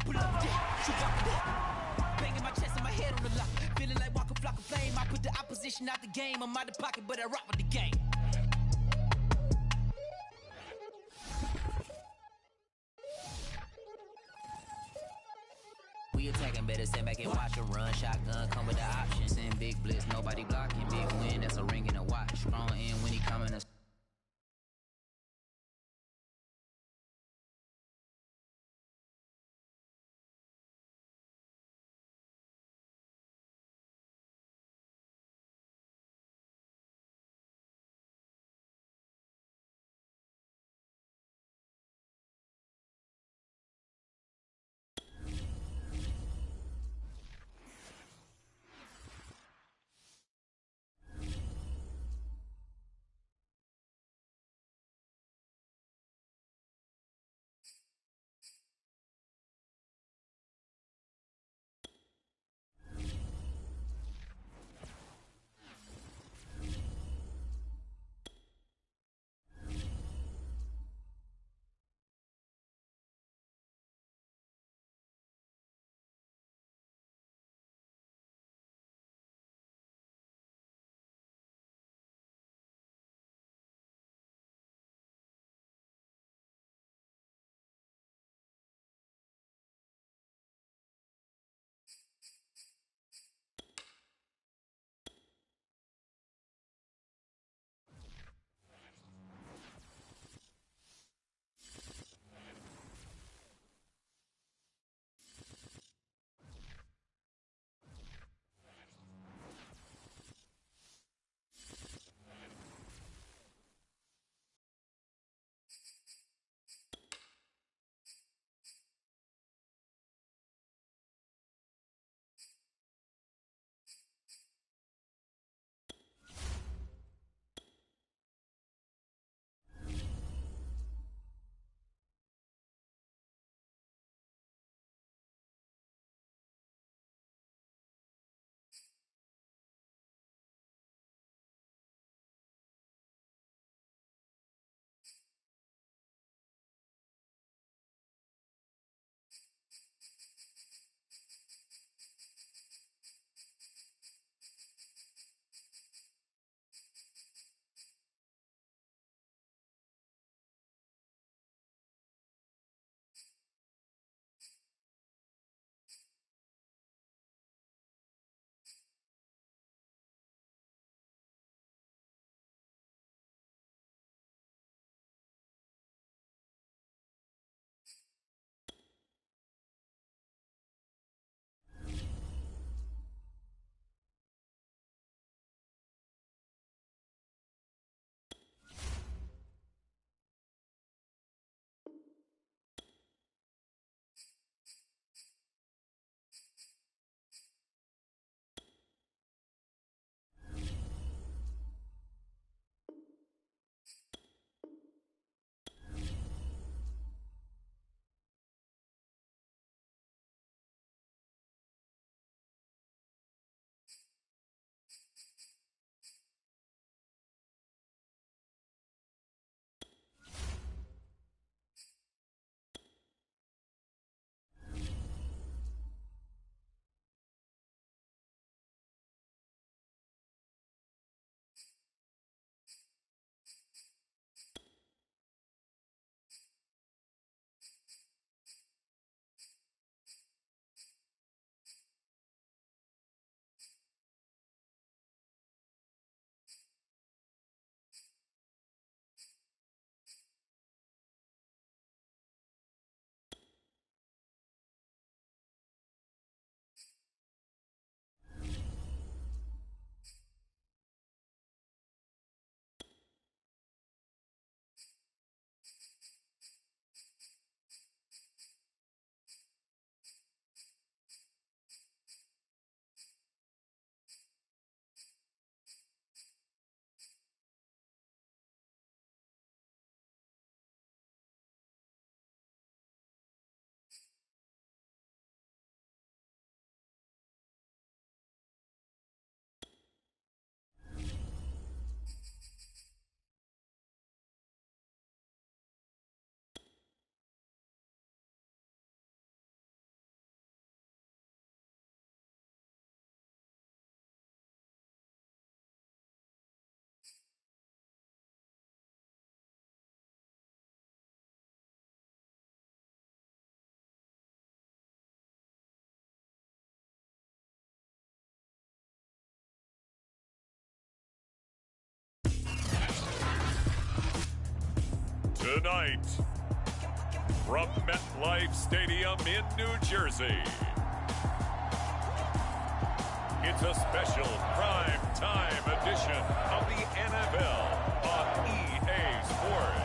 pull up dead, shoot up dead. Banging my chest and my head on the lock. Feeling like walking flock of flame. I put the opposition out the game. I'm out the pocket, but I rock with the game. We attacking, better stand back and watch them run. Shotgun come with the option. Send big blitz, nobody blocking. Big win, that's a ring and a watch. Strong in when he coming to Tonight, from MetLife Stadium in New Jersey, it's a special prime time edition of the NFL on EA Sports.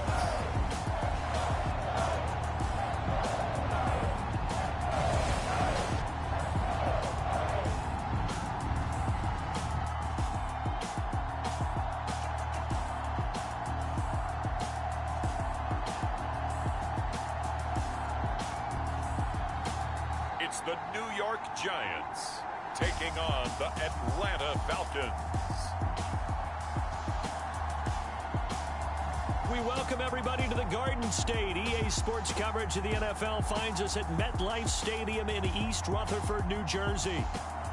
It's the New York Giants taking on the Atlanta Falcons. We welcome everybody to the Garden State. EA Sports coverage of the NFL finds us at MetLife Stadium in East Rutherford, New Jersey.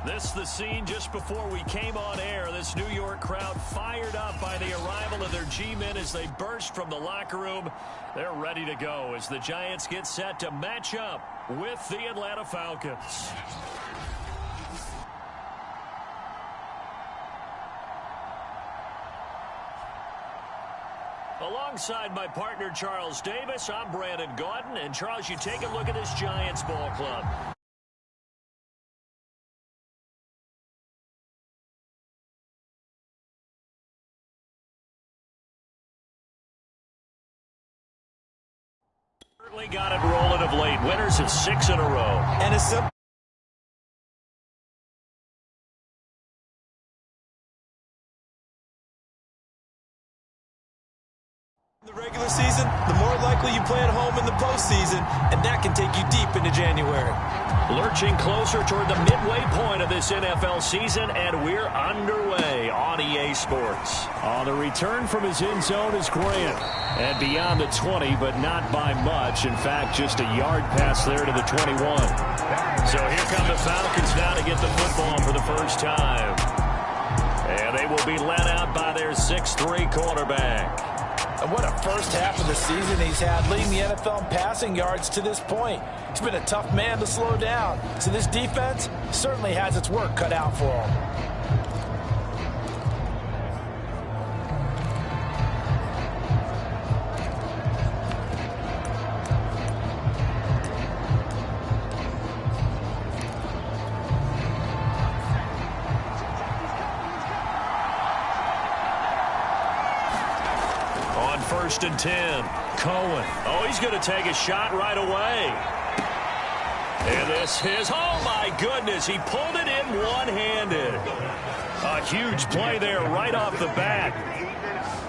This is the scene just before we came on air. This New York crowd fired up by the arrival of their G-men as they burst from the locker room. They're ready to go as the Giants get set to match up with the Atlanta Falcons. Alongside my partner, Charles Davis, I'm Brandon Gordon. And, Charles, you take a look at this Giants ball club. Certainly got it rolling of late. Winners of 6 in a row. And a simple. The regular season, the more likely you play at home in the postseason, and that can take you deep into January. Lurching closer toward the midway point of this NFL season, and we're underway on EA Sports. On the return from his end zone is Grant. And beyond the 20, but not by much. In fact, just a yard pass there to the 21. So here come the Falcons now to get the football for the first time. And they will be led out by their 6'3" quarterback. And what a first half of the season he's had, leading the NFL in passing yards to this point. He's been a tough man to slow down. So this defense certainly has its work cut out for him. First and 10. Cohen. Oh, he's going to take a shot right away. And this is, oh my goodness, he pulled it in one-handed. A huge play there right off the bat.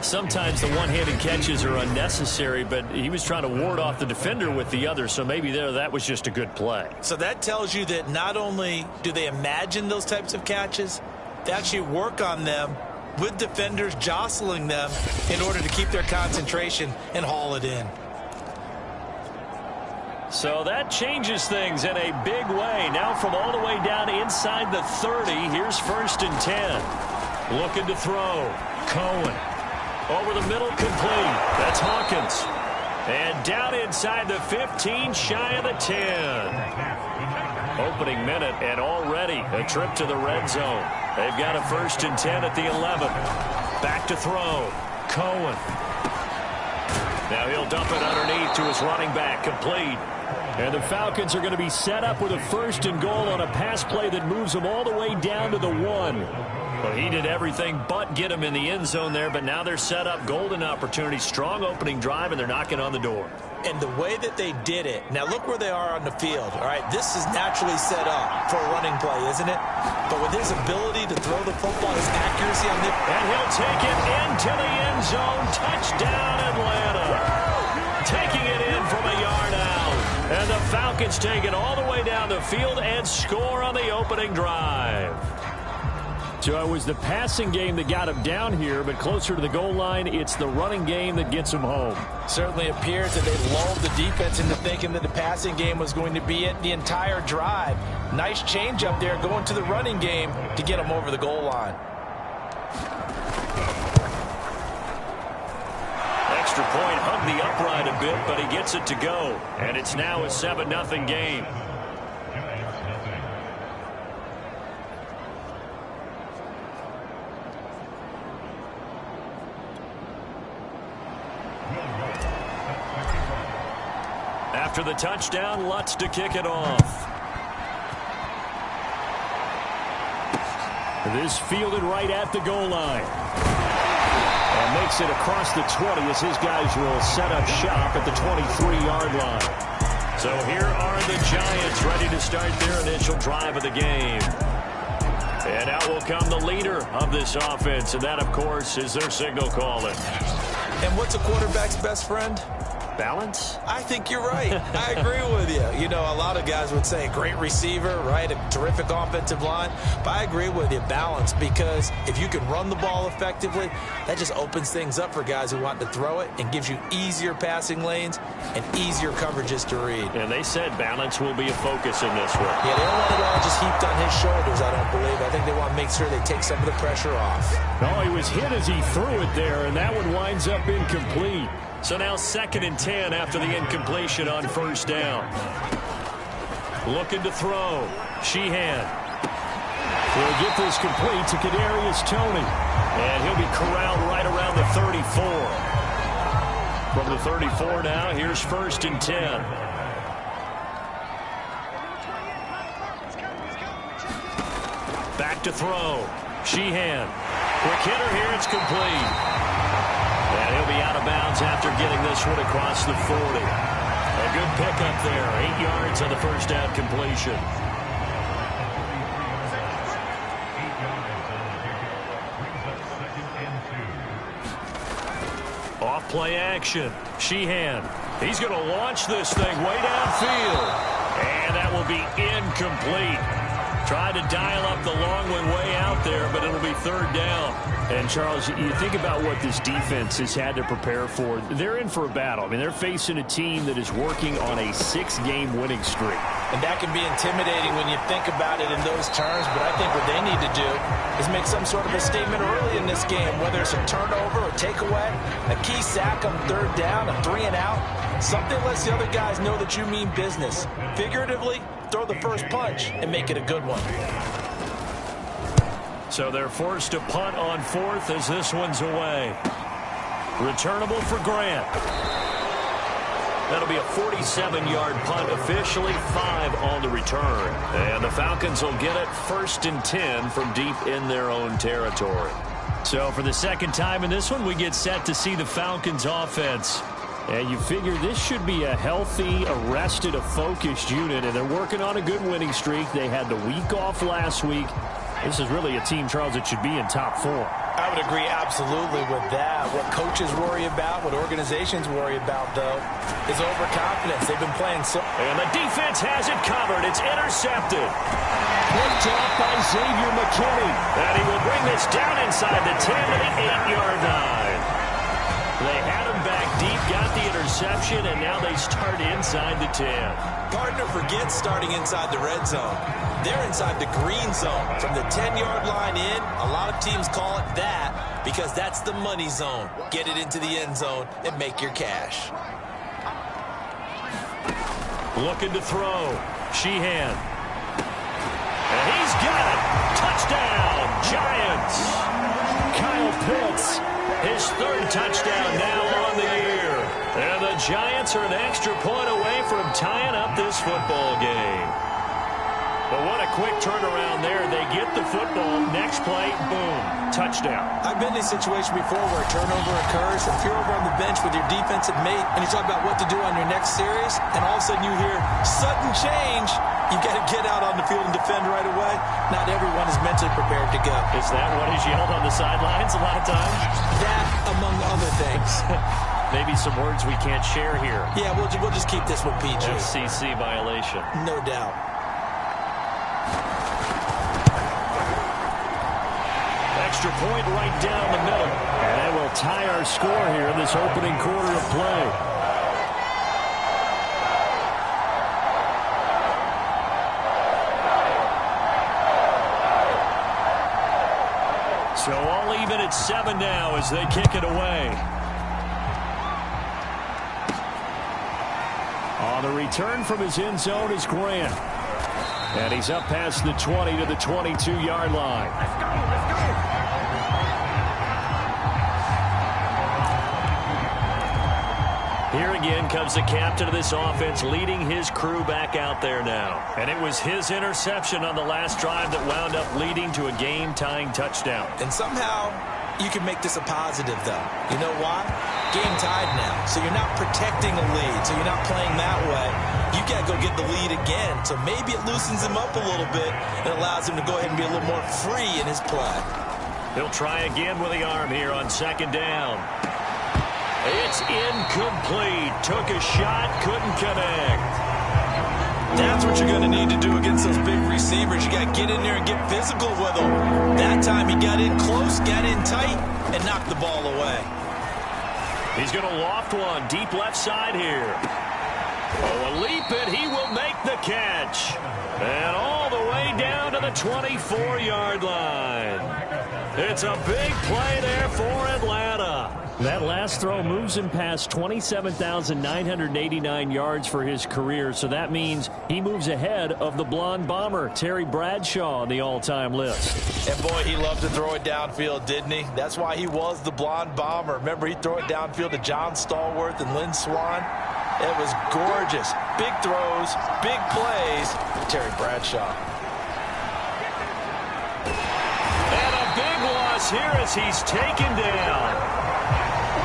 Sometimes the one-handed catches are unnecessary, but he was trying to ward off the defender with the other, so maybe that was just a good play. So that tells you that not only do they imagine those types of catches, they actually work on them with defenders jostling them in order to keep their concentration and haul it in. So that changes things in a big way. Now from all the way down inside the 30, here's first and 10. Looking to throw. Cohen. Over the middle, complete. That's Hawkins. And down inside the 15, shy of the 10. Opening minute, and already a trip to the red zone. They've got a first and 10 at the 11. Back to throw. Cohen. Now he'll dump it underneath to his running back. Complete. And the Falcons are going to be set up with a first and goal on a pass play that moves them all the way down to the 1. Well, he did everything but get him in the end zone there, but now they're set up. Golden opportunity, strong opening drive, and they're knocking on the door. And the way that they did it, now look where they are on the field. All right, this is naturally set up for a running play, isn't it? But with his ability to throw the football, his accuracy on the... And he'll take it into the end zone. Touchdown, Atlanta. Taking it in from a yard out. And the Falcons take it all the way down the field and score on the opening drive. So it was the passing game that got him down here, but closer to the goal line, it's the running game that gets him home. Certainly appears that they lulled the defense into thinking that the passing game was going to be it the entire drive. Nice change up there going to the running game to get him over the goal line. Extra point, hugged the upright a bit, but he gets it to go. And it's now a 7-0 game. after the touchdown. Lutz to kick it off. This fielded right at the goal line. And makes it across the 20 as his guys will set up shop at the 23-yard line. So here are the Giants ready to start their initial drive of the game. And out will come the leader of this offense, and that, of course, is their signal caller. And what's a quarterback's best friend? Balance? I think you're right. I agree with you. You know, a lot of guys would say great receiver, right? A terrific offensive line. But I agree with you, balance, because if you can run the ball effectively, that just opens things up for guys who want to throw it and gives you easier passing lanes and easier coverages to read. And they said balance will be a focus in this one. Yeah, they don't want it all just heaped on his shoulders, I don't believe. I think they want to make sure they take some of the pressure off. No, he was hit as he threw it there, and that one winds up incomplete. So now 2nd and 10 after the incompletion on first down. Looking to throw. Sheehan. Will get this complete to Kadarius Toney. And he'll be corralled right around the 34. From the 34 now, here's 1st and 10. Back to throw. Sheehan. Quick hitter here, it's complete. And he'll be out of bounds after getting this one across the 40. A good pickup there. 8 yards on the first down completion. Off play action. Sheehan. He's going to launch this thing way downfield. And that will be incomplete. Tried to dial up the long one way out there, but it'll be 3rd down. And, Charles, you think about what this defense has had to prepare for. They're in for a battle. I mean, they're facing a team that is working on a 6-game winning streak. And that can be intimidating when you think about it in those terms, but I think what they need to do is make some sort of a statement early in this game, whether it's a turnover, a takeaway, a key sack on 3rd down, a 3-and-out. Something lets the other guys know that you mean business. Figuratively, throw the first punch and make it a good one. So they're forced to punt on 4th as this one's away. Returnable for Grant. That'll be a 47-yard punt, officially 5 on the return. And the Falcons will get it 1st and 10 from deep in their own territory. So for the second time in this one, we get set to see the Falcons offense. And you figure this should be a healthy, arrested, a focused unit, and they're working on a good winning streak. They had the week off last week. This is really a team, Charles, that should be in top 4. I would agree absolutely with that. What coaches worry about, what organizations worry about, though, is overconfidence. They've been playing so... And the defense has it covered. It's intercepted. Picked off by Xavier McKinney. And he will bring this down inside the 10 to the 8-yard line. They had him back deep, got the interception, and now they start inside the 10. Partner forgets starting inside the red zone. They're inside the green zone. From the 10-yard line in, a lot of teams call it that because that's the money zone. Get it into the end zone and make your cash. Looking to throw. Sheehan. And he's got it. Touchdown, Giants. Kyle Pitts, his 3rd touchdown now on the year. And the Giants are an extra point away from tying up this football game. But what a quick turnaround there. They get the football. Next play, boom, touchdown. I've been in a situation before where a turnover occurs. If you're over on the bench with your defensive mate and you talk about what to do on your next series, and all of a sudden you hear sudden change, you got to get out on the field and defend right away. Not everyone is mentally prepared to go. Is that what is yelled on the sidelines a lot of times? That, among other things. Maybe some words we can't share here. Yeah, we'll just keep this with PG. FCC violation. No doubt. Extra point right down the middle. And that will tie our score here in this opening quarter of play. So all even at 7 now as they kick it away. On the return from his end zone is Grant. And he's up past the 20 to the 22-yard line. Let's go, let's go. Here again comes the captain of this offense, leading his crew back out there now. And it was his interception on the last drive that wound up leading to a game-tying touchdown. And somehow you can make this a positive, though. You know why? Game tied now, so you're not protecting a lead, so you're not playing that way. You got to go get the lead again, so maybe it loosens him up a little bit and allows him to go ahead and be a little more free in his play. He'll try again with the arm here on second down. It's incomplete. Took a shot, couldn't connect. That's what you're going to need to do against those big receivers. You got to get in there and get physical with them. That time he got in close, got in tight, and knocked the ball away. He's going to loft one deep left side here. Oh, a leap, and he will make the catch. And all the way down to the 24-yard line. It's a big play there for Atlanta. That last throw moves him past 27,989 yards for his career, so that means he moves ahead of the blonde bomber, Terry Bradshaw, on the all-time list. And, boy, he loved to throw it downfield, didn't he? That's why he was the blonde bomber. Remember, he'd throw it downfield to John Stallworth and Lynn Swann? It was gorgeous. Big throws, big plays. Terry Bradshaw. And a big loss here as he's taken down.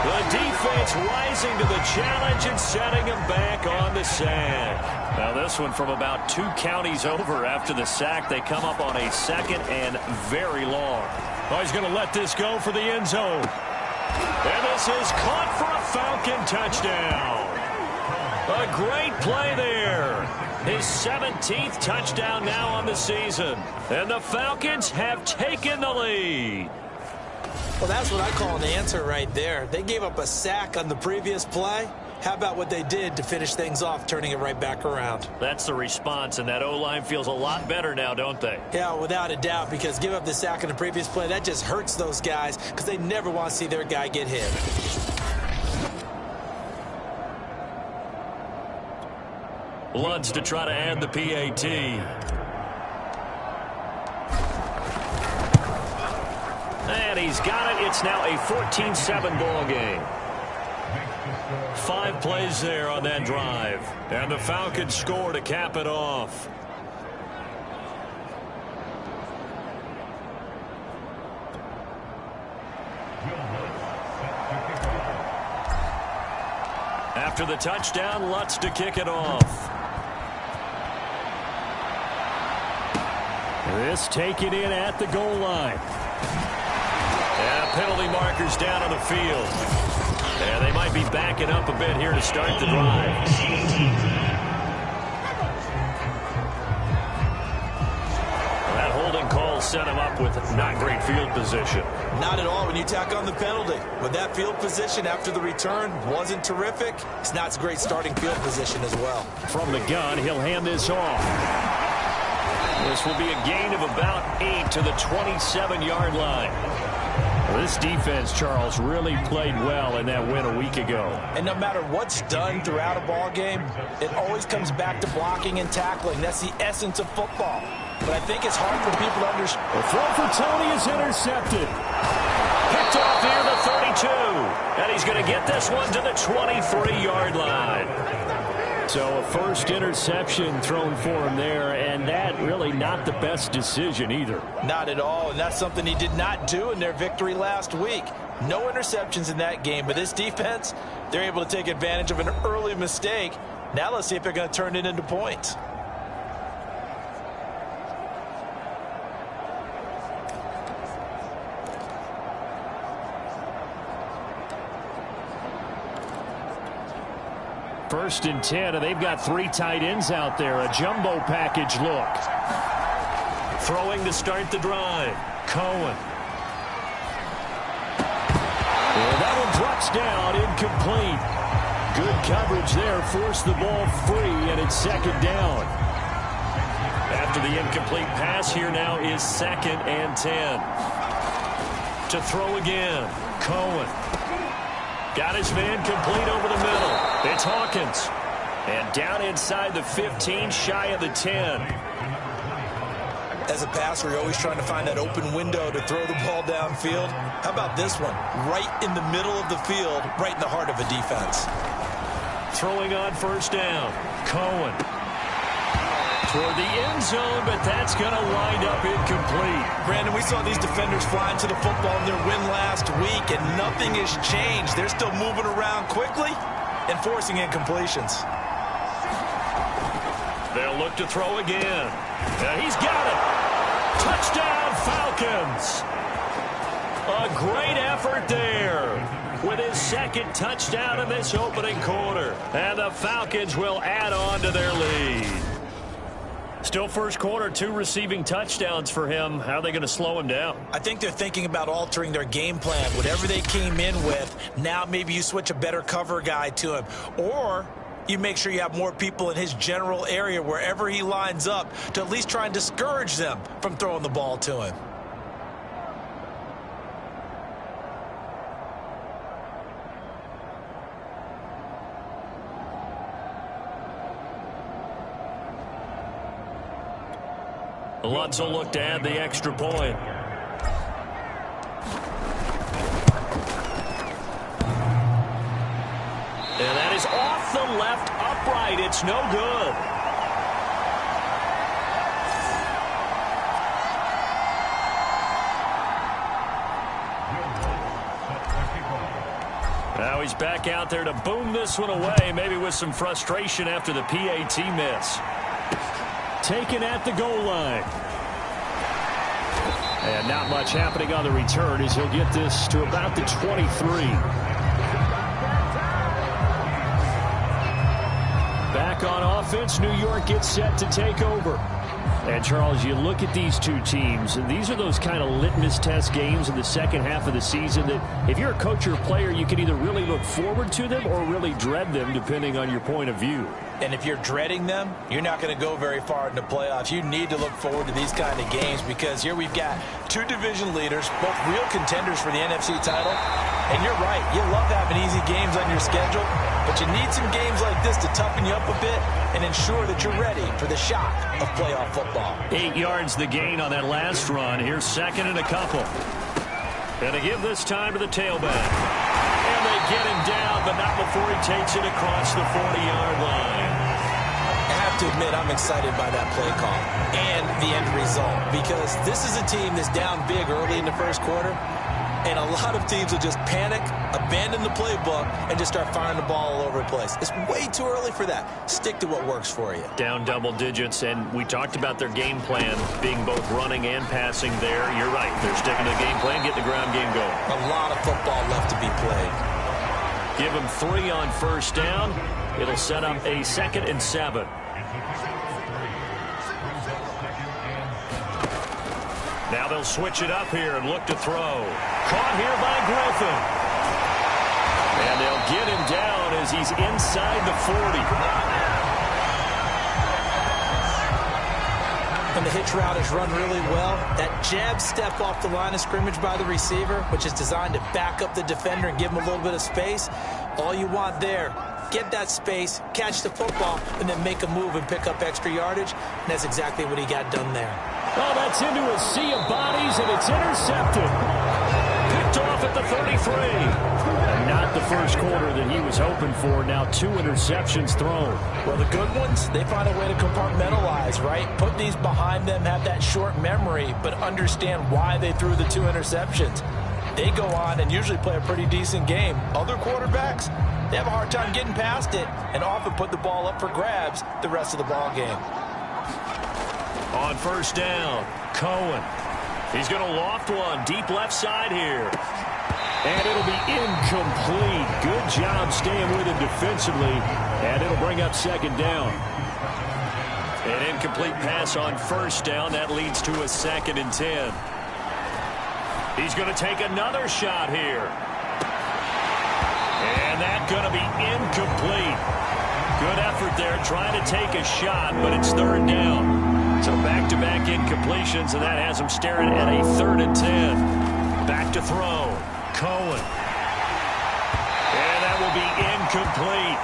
The defense rising to the challenge and setting him back on the sack. Now this one from about 2 counties over after the sack. They come up on a second and very long. Oh, he's going to let this go for the end zone. And this is caught for a Falcon touchdown. A great play there. His 17th touchdown now on the season. And the Falcons have taken the lead. Well, that's what I call an answer right there. They gave up a sack on the previous play. How about what they did to finish things off, turning it right back around? That's the response, and that O-line feels a lot better now, don't they? Yeah, without a doubt, because give up the sack on the previous play, that just hurts those guys because they never want to see their guy get hit. Lutz to try to add the PAT. And he's got it. It's now a 14-7 ball game. 5 plays there on that drive. And the Falcons score to cap it off. After the touchdown, Lutz to kick it off. This taken in at the goal line. And penalty markers down on the field. And they might be backing up a bit here to start the drive. That holding call set him up with not great field position. Not at all when you tack on the penalty. With that field position after the return wasn't terrific. It's not a great starting field position as well. From the gun, he'll hand this off. This will be a gain of about 8 to the 27-yard line. This defense, Charles, really played well in that win a week ago. And no matter what's done throughout a ball game, it always comes back to blocking and tackling. That's the essence of football. But I think it's hard for people to understand. The throw for Tony is intercepted. Picked off near the 32. And he's going to get this one to the 23-yard line. So a first interception thrown for him there, and that really not the best decision either. Not at all, and that's something he did not do in their victory last week. No interceptions in that game, but this defense, they're able to take advantage of an early mistake. Now let's see if they're going to turn it into points. First and 10, and they've got 3 tight ends out there. A jumbo package look. Throwing to start the drive. Cohen. And that one drops down, incomplete. Good coverage there, forced the ball free, and it's second down. After the incomplete pass, here now is 2nd and 10. To throw again. Cohen. Got his man complete over the middle. It's Hawkins. And down inside the 15, shy of the 10. As a passer, you're always trying to find that open window to throw the ball downfield. How about this one? Right in the middle of the field, right in the heart of a defense. Throwing on first down. Cohen. Toward the end zone, but that's going to wind up incomplete. Brandon, we saw these defenders flying to the football in their win last week, and nothing has changed. They're still moving around quickly and forcing incompletions. They'll look to throw again. He's got it. Touchdown, Falcons. A great effort there with his second touchdown in this opening quarter. And the Falcons will add on to their lead. Still first quarter, 2 receiving touchdowns for him. How are they going to slow him down? I think they're thinking about altering their game plan. Whatever they came in with, now maybe you switch a better cover guy to him. Or you make sure you have more people in his general area wherever he lines up to at least try and discourage them from throwing the ball to him. Lutz will look to add the extra point. And that is off the left upright. It's no good. Now he's back out there to boom this one away, maybe with some frustration after the PAT miss. Taken at the goal line. And not much happening on the return as he'll get this to about the 23. Back on offense, New York gets set to take over. And, Charles, you look at these two teams, and these are those kind of litmus test games in the second half of the season that if you're a coach or a player, you can either really look forward to them or really dread them, depending on your point of view. And if you're dreading them, you're not going to go very far in the playoffs. You need to look forward to these kind of games because here we've got 2 division leaders, both real contenders for the NFC title. And you're right, you love having easy games on your schedule, but you need some games like this to toughen you up a bit and ensure that you're ready for the shock of playoff football. 8 yards the gain on that last run. Here's second and a couple. Going to give this time to the tailback. And they get him down, but not before he takes it across the 40-yard line. I have to admit, I'm excited by that play call and the end result because this is a team that's down big early in the first quarter, and a lot of teams will just panic, abandon the playbook, and just start firing the ball all over the place. It's way too early for that. Stick to what works for you. Down double digits, and we talked about their game plan being both running and passing there. You're right. They're sticking to the game plan, get the ground game going. A lot of football left to be played. Give them 3 on first down. It'll set up a 2nd and 7. Now they'll switch it up here and look to throw. Caught here by Griffin. And they'll get him down as he's inside the 40. And the hitch route is run really well. That jab step off the line of scrimmage by the receiver, which is designed to back up the defender and give him a little bit of space. All you want there, get that space, catch the football, and then make a move and pick up extra yardage. And that's exactly what he got done there. Oh, that's into a sea of bodies, and it's intercepted. Picked off at the 33. And not the first quarter that he was hoping for. Now 2 interceptions thrown. Well, the good ones, they find a way to compartmentalize, right? Put these behind them, have that short memory, but understand why they threw the 2 interceptions. They go on and usually play a pretty decent game. Other quarterbacks, they have a hard time getting past it and often put the ball up for grabs the rest of the ball game. On first down, Cohen. He's going to loft one deep left side here. And it'll be incomplete. Good job staying with him defensively. And it'll bring up 2nd down. An incomplete pass on first down. That leads to a 2nd and 10. He's going to take another shot here. And that's going to be incomplete. Good effort there trying to take a shot, but it's 3rd down. So back-to-back incompletions, and that has him staring at a 3rd and 10. Back to throw. Cohen. And that will be incomplete.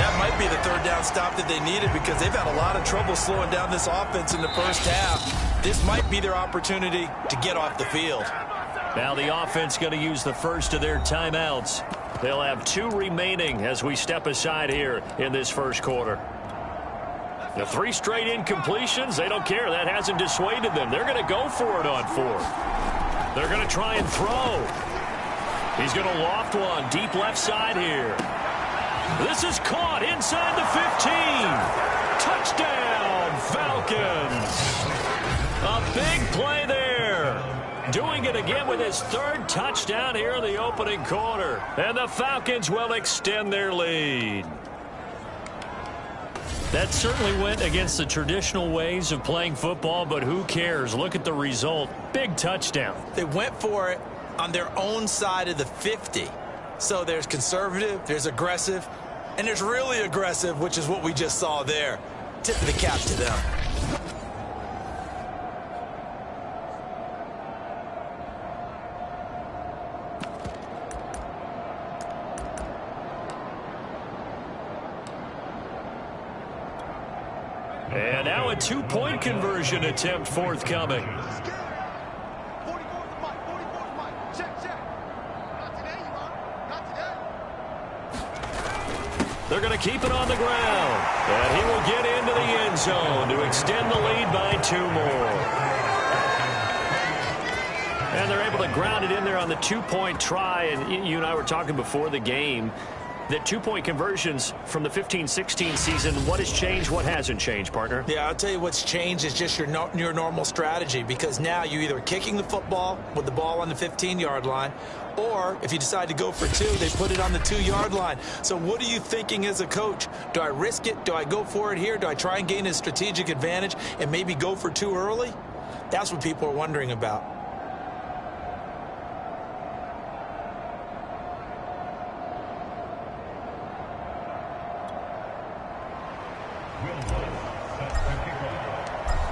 That might be the 3rd down stop that they needed because they've had a lot of trouble slowing down this offense in the first half. This might be their opportunity to get off the field. Now the offense going to use the first of their timeouts. They'll have 2 remaining as we step aside here in this first quarter. The 3 straight incompletions, they don't care. That hasn't dissuaded them. They're going to go for it on 4th. They're going to try and throw. He's going to loft one deep left side here. This is caught inside the 15. Touchdown, Falcons. A big play there. Doing it again with his 3rd touchdown here in the opening quarter. And the Falcons will extend their lead. That certainly went against the traditional ways of playing football, but who cares? Look at the result. Big touchdown. They went for it on their own side of the 50. So there's conservative, there's aggressive, and there's really aggressive, which is what we just saw there. Tip of the cap to them. And now a 2-point conversion attempt forthcoming. They're going to keep it on the ground. And he will get into the end zone to extend the lead by 2 more. And they're able to ground it in there on the 2-point try. And you and I were talking before the game that 2-point conversions from the 15-16 season, what has changed, what hasn't changed, partner? Yeah, I'll tell you what's changed is just your normal strategy, because now you're either kicking the football with the ball on the 15-yard line, or if you decide to go for 2, they put it on the 2-yard line. So what are you thinking as a coach? Do I risk it? Do I go for it here? Do I try and gain a strategic advantage and maybe go for 2 early? That's what people are wondering about.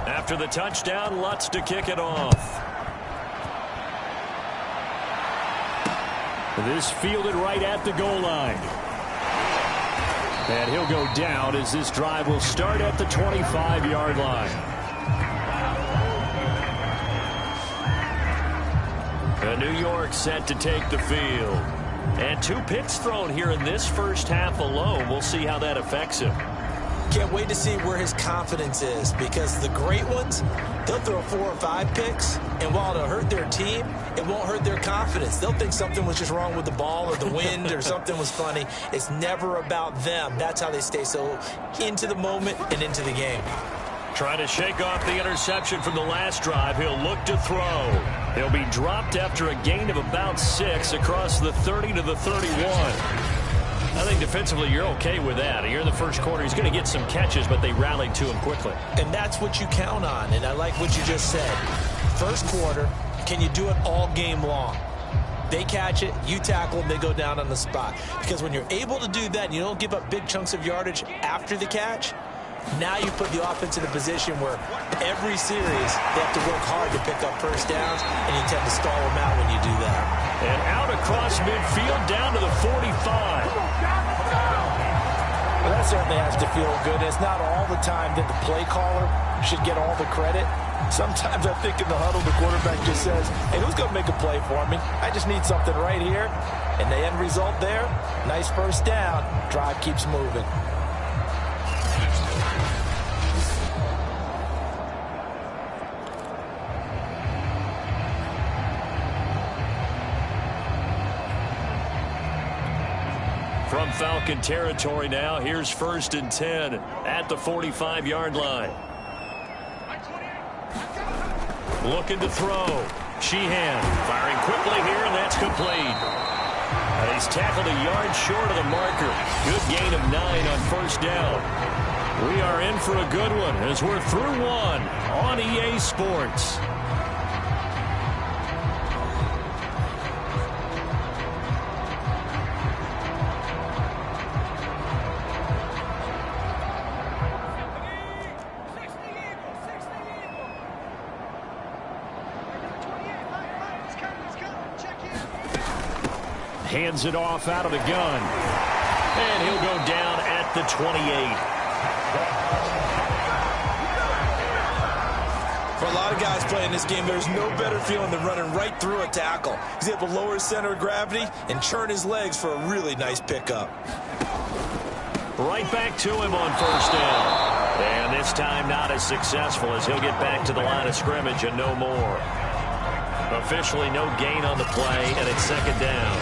After the touchdown, Lutz to kick it off. This fielded right at the goal line. And he'll go down as this drive will start at the 25-yard line. And New York set to take the field. And 2 picks thrown here in this first half alone. We'll see how that affects him. Can't wait to see where his confidence is, because the great ones, they'll throw 4 or 5 picks, and while it'll hurt their team, it won't hurt their confidence. They'll think something was just wrong with the ball or the wind or something was funny. It's never about them. That's how they stay so into the moment and into the game. Trying to shake off the interception from the last drive. He'll look to throw. He'll be dropped after a gain of about 6 across the 30 to the 31. I think defensively you're okay with that. Here in the first quarter, he's going to get some catches, but they rallied to him quickly. And that's what you count on, and I like what you just said. First quarter, can you do it all game long? They catch it, you tackle them, they go down on the spot. Because when you're able to do that and you don't give up big chunks of yardage after the catch, now you put the offense in a position where every series they have to work hard to pick up first downs, and you tend to stall them out when you do that. And out across midfield down to the 45. Well, that certainly has to feel good. It's not all the time that the play caller should get all the credit. Sometimes I think in the huddle, the quarterback just says, hey, who's going to make a play for me? I just need something right here. And the end result there, nice first down. Drive keeps moving. From Falcon territory now, here's 1st and 10 at the 45-yard line. Looking to throw. Sheehan firing quickly here, and that's complete. And he's tackled a yard short of the marker. Good gain of 9 on first down. We are in for a good one as we're through 1 on EA Sports. Hands it off out of the gun. And he'll go down at the 28. For a lot of guys playing this game, there's no better feeling than running right through a tackle. He's able to lower his center of gravity and churn his legs for a really nice pickup. Right back to him on first down. And this time not as successful as he'll get back to the line of scrimmage and no more. Officially no gain on the play, and it's second down.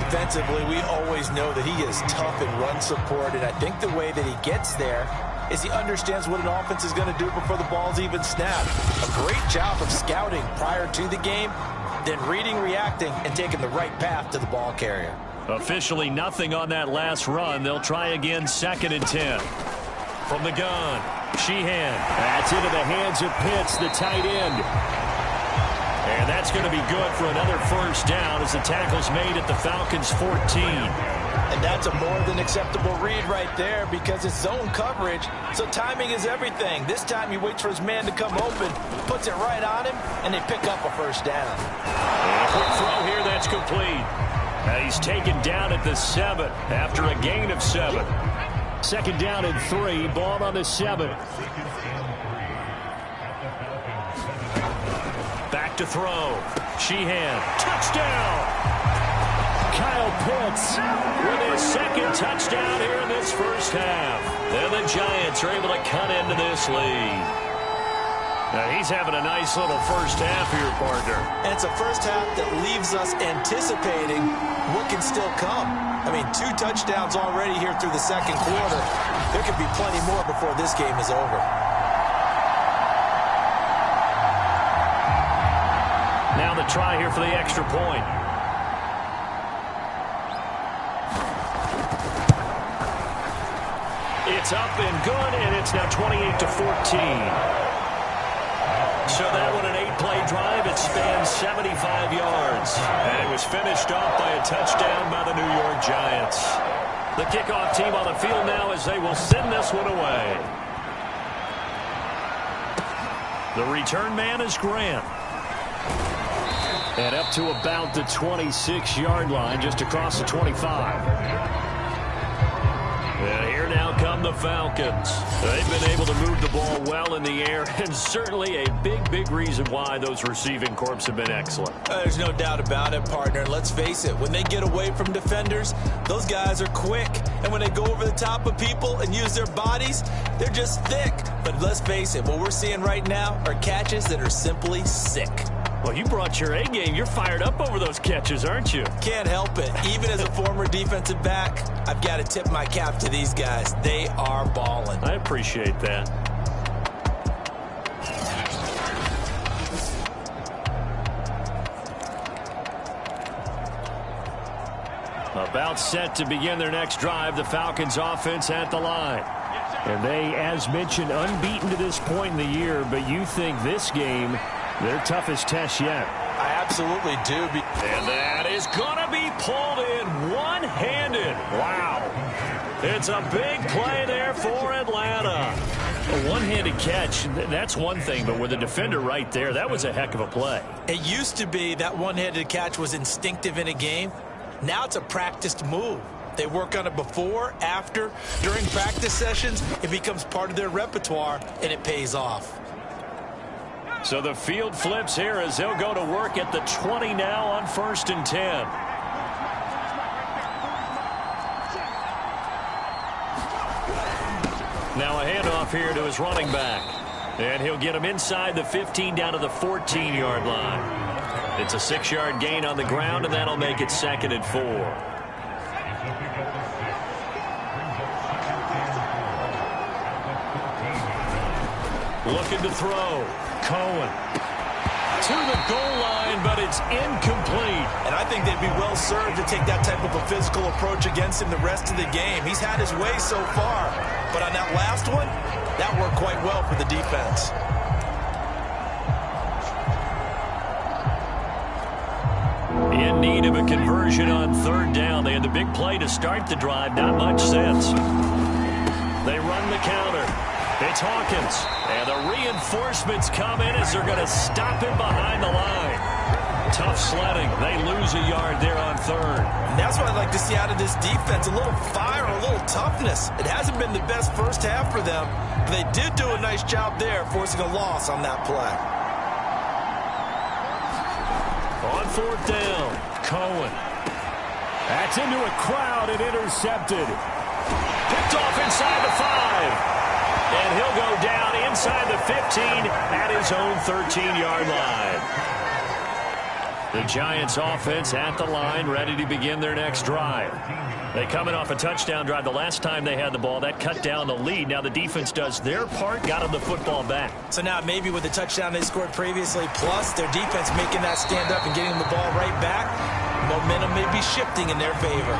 Defensively, we always know that he is tough in run support, and I think the way that he gets there is he understands what an offense is going to do before the ball's even snapped. A great job of scouting prior to the game, then reading, reacting, and taking the right path to the ball carrier. Officially nothing on that last run. They'll try again, 2nd and 10. From the gun, Sheehan. That's into the hands of Pitts, the tight end. And that's going to be good for another first down as the tackle's made at the Falcons' 14. And that's a more than acceptable read right there because it's zone coverage, so timing is everything. This time he waits for his man to come open, puts it right on him, and they pick up a first down. And a quick throw here, that's complete. He's taken down at the 7 after a gain of 7. 2nd down and 3, ball on the 7. Back to throw. Sheehan, touchdown! Kyle Pitts with his 2nd touchdown here in this first half. And the Giants are able to cut into this lead. Now he's having a nice little first half here, partner. And it's a first half that leaves us anticipating what can still come. I mean, 2 touchdowns already here through the second quarter. There could be plenty more before this game is over. Now the try here for the extra point. It's up and good, and it's now 28-14. So that one, an 8-play drive. It spans 75 yards. And it was finished off by a touchdown by the New York Giants. The kickoff team on the field now as they will send this one away. The return man is Grant. And up to about the 26-yard line, just across the 25. And here now come the Falcons. They've been able to move the ball well in the air, and certainly a big reason why those receiving corps have been excellent. There's no doubt about it, partner. Let's face it, when they get away from defenders, those guys are quick. And when they go over the top of people and use their bodies, they're just thick. But let's face it, what we're seeing right now are catches that are simply sick. Well, you brought your A game. You're fired up over those catches, aren't you? Can't help it. Even as a former defensive back, I've got to tip my cap to these guys. They are balling. I appreciate that. About set to begin their next drive, the Falcons offense at the line. And they, as mentioned, unbeaten to this point in the year, but you think this game their toughest test yet? I absolutely do. And that is going to be pulled in one-handed. Wow. It's a big play there for Atlanta. A one-handed catch, that's one thing, but with a defender right there, that was a heck of a play. It used to be that one-handed catch was instinctive in a game. Now it's a practiced move. They work on it before, after, during practice sessions. It becomes part of their repertoire, and it pays off. So the field flips here as they'll go to work at the 20 now on 1st and 10. Now a handoff here to his running back. And he'll get him inside the 15 down to the 14-yard line. It's a 6-yard gain on the ground, and that'll make it 2nd and 4. Looking to throw. Cohen to the goal line, but it's incomplete. And I think they'd be well served to take that type of a physical approach against him the rest of the game. He's had his way so far, but on that last one, that worked quite well for the defense. In need of a conversion on 3rd down. They had the big play to start the drive. Not much sense. They run the counter. It's Hawkins. And the reinforcements come in as they're going to stop him behind the line. Tough sledding. They lose a yard there on third. And that's what I'd like to see out of this defense. A little fire, a little toughness. It hasn't been the best first half for them, but they did do a nice job there, forcing a loss on that play. On fourth down, Cohen. That's into a crowd and intercepted. Picked off inside the 5. And he'll go down inside the 15 at his own 13-yard line. The Giants offense at the line, ready to begin their next drive. They coming off a touchdown drive. The last time they had the ball, that cut down the lead. Now the defense does their part, got them the football back. So now maybe with the touchdown they scored previously, plus their defense making that stand up and getting them the ball right back, momentum may be shifting in their favor.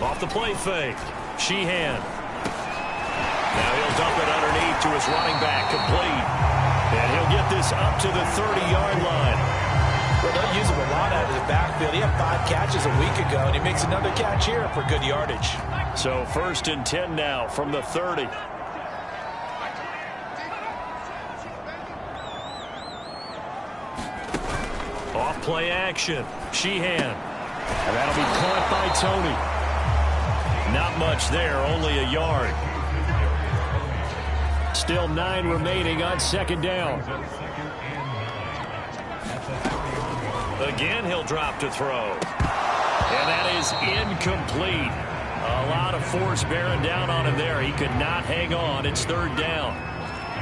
Off the play fake, Sheehan. Now he'll dump it underneath to his running back, complete. And he'll get this up to the 30-yard line. Well, they'll use him a lot out of the backfield. He had 5 catches a week ago, and he makes another catch here for good yardage. So 1st and 10 now from the 30. Off play action, Sheehan. And that'll be caught by Tony. Not much there, only a yard. Still 9 remaining on 2nd down. Again, he'll drop to throw. And that is incomplete. A lot of force bearing down on him there. He could not hang on. It's 3rd down.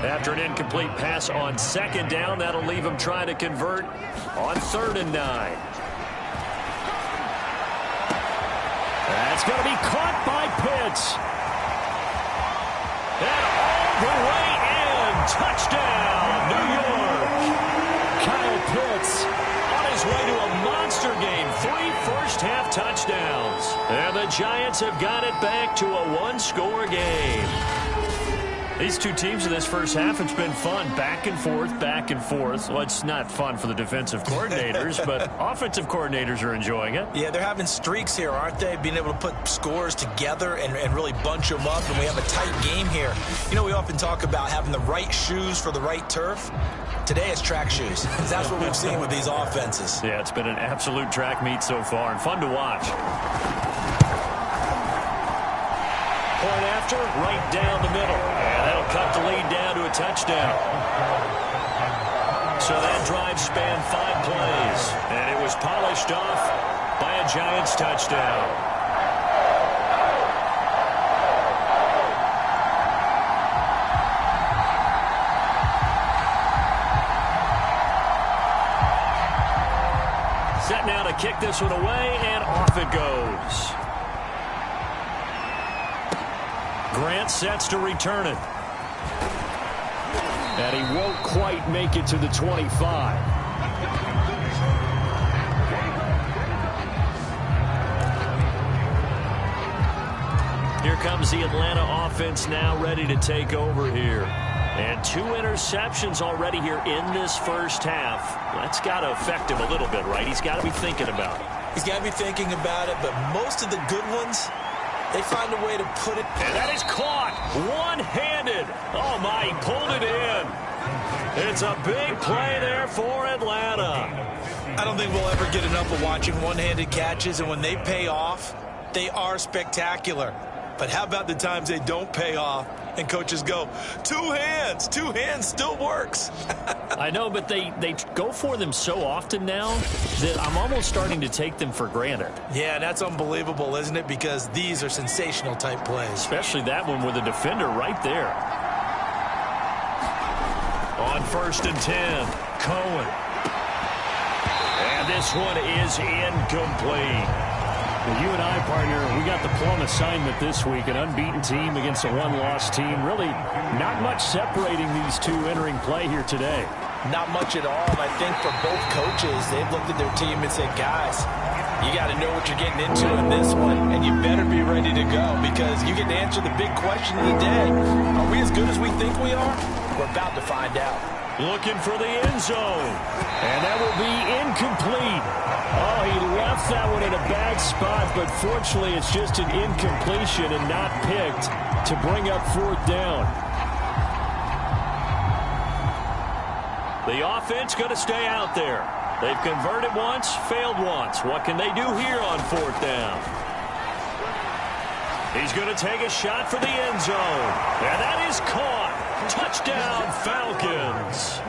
After an incomplete pass on 2nd down, that'll leave him trying to convert on 3rd and 9. That's going to be caught by Pitts. And all the way in. Touchdown, New York. Kyle Pitts on his way to a monster game. 3 first-half touchdowns. And the Giants have got it back to a 1-score game. These two teams in this first half, it's been fun. Back and forth, back and forth. Well, it's not fun for the defensive coordinators, but offensive coordinators are enjoying it. Yeah, they're having streaks here, aren't they? Being able to put scores together and really bunch them up, and we have a tight game here. You know, we often talk about having the right shoes for the right turf. Today it's track shoes. That's what we've seen with these offenses. Yeah, it's been an absolute track meet so far, and fun to watch. Point after, right down the middle. And that'll cut the lead down to a touchdown. So that drive spanned 5 plays. And it was polished off by a Giants touchdown. Set now to kick this one away, and off it goes. Grant sets to return it. And he won't quite make it to the 25. Here comes the Atlanta offense now ready to take over here. And 2 interceptions already here in this first half. That's got to affect him a little bit, right? He's got to be thinking about it. He's got to be thinking about it, but most of the good ones, they find a way to put it. And that is caught one-handed. Oh, my, he pulled it in. It's a big play there for Atlanta. I don't think we'll ever get enough of watching one-handed catches, and when they pay off, they are spectacular. But how about the times they don't pay off and coaches go, 2 hands still works. I know, but they go for them so often now that I'm almost starting to take them for granted. Yeah, that's unbelievable, isn't it? Because these are sensational type plays. Especially that one with a defender right there. On 1st and 10, Cohen. And this one is incomplete. Well, you and I, partner, we got the plum assignment this week. An unbeaten team against a 1-loss team. Really not much separating these two entering play here today. Not much at all. And I think for both coaches, they've looked at their team and said, guys, you got to know what you're getting into in this one, and you better be ready to go because you get to answer the big question of the day. Are we as good as we think we are? We're about to find out. Looking for the end zone. And that will be incomplete. Oh, he left that one in a bad spot, but fortunately it's just an incompletion and not picked to bring up 4th down. The offense going to stay out there. They've converted once, failed once. What can they do here on 4th down? He's going to take a shot for the end zone. And that is caught. Touchdown, Falcons.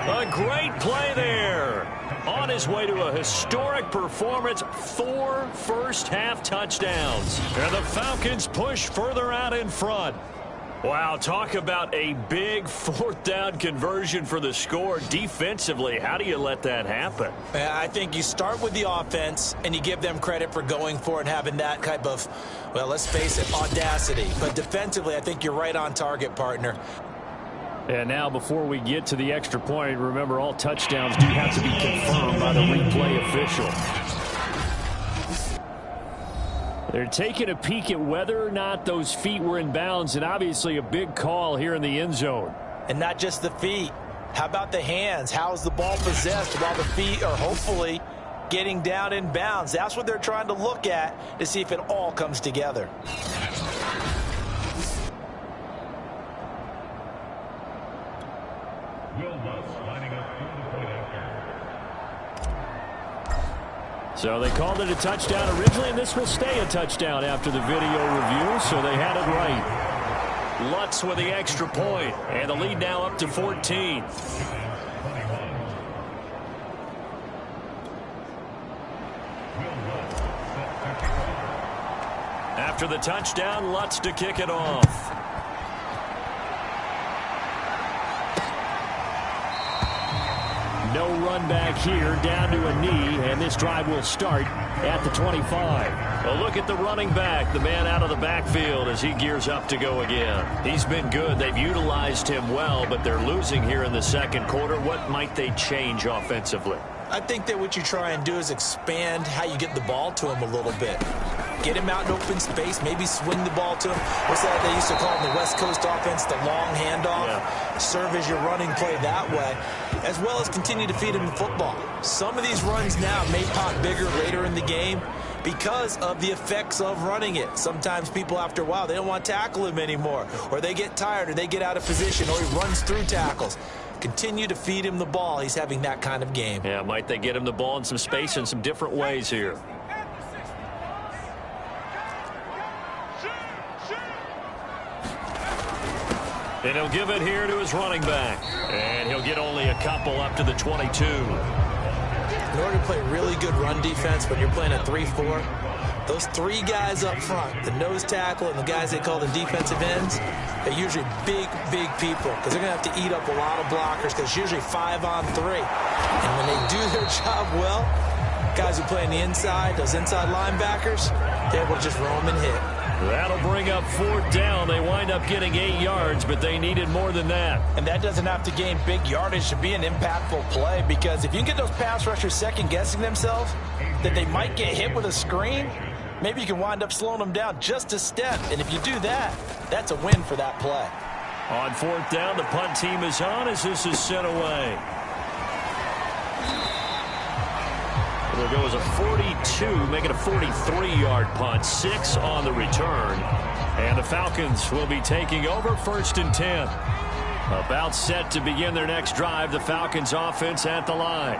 A great play there. On his way to a historic performance, 4 first-half touchdowns. And the Falcons push further out in front. Wow, talk about a big 4th down conversion for the score. Defensively, how do you let that happen? I think you start with the offense, and you give them credit for going for it and having that type of, well, let's face it, audacity. But defensively, I think you're right on target, partner. And now before we get to the extra point, remember all touchdowns do have to be confirmed by the replay official. They're taking a peek at whether or not those feet were in bounds, and obviously a big call here in the end zone. And not just the feet. How about the hands? How's the ball possessed while the feet are hopefully getting down in bounds? That's what they're trying to look at to see if it all comes together. So they called it a touchdown originally, and this will stay a touchdown after the video review, so they had it right. Lutz with the extra point, and the lead now up to 14. After the touchdown, Lutz to kick it off. No run back here, down to a knee, and this drive will start at the 25. Well, look at the running back, the man out of the backfield as he gears up to go again. He's been good. They've utilized him well, but they're losing here in the second quarter. What might they change offensively? I think that what you try and do is expand how you get the ball to him a little bit. Get him out in open space, maybe swing the ball to him. What's that they used to call in the West Coast offense, the long handoff? Yeah. Serve as your running play that way, as well as continue to feed him the football. Some of these runs now may pop bigger later in the game because of the effects of running it. Sometimes people, after a while, they don't want to tackle him anymore, or they get tired, or they get out of position, or he runs through tackles. Continue to feed him the ball. He's having that kind of game. Yeah, might they get him the ball in some space in some different ways here? And he'll give it here to his running back. And he'll get only a couple up to the 22. In order to play really good run defense when you're playing a 3-4, those 3 guys up front, the nose tackle and the guys they call the defensive ends, they're usually big, big people because they're going to have to eat up a lot of blockers because it's usually 5-on-3. And when they do their job well, guys who play on the inside, those inside linebackers, they're able to just roam and hit. That'll bring up 4th down. They wind up getting 8 yards, but they needed more than that. And that doesn't have to gain big yardage to be an impactful play because if you can get those pass rushers second-guessing themselves that they might get hit with a screen, maybe you can wind up slowing them down just a step. And if you do that, that's a win for that play. On 4th down, the punt team is on as this is sent away. It'll go as a 42, make it a 43-yard punt, 6 on the return. And the Falcons will be taking over 1st and 10. About set to begin their next drive, the Falcons offense at the line.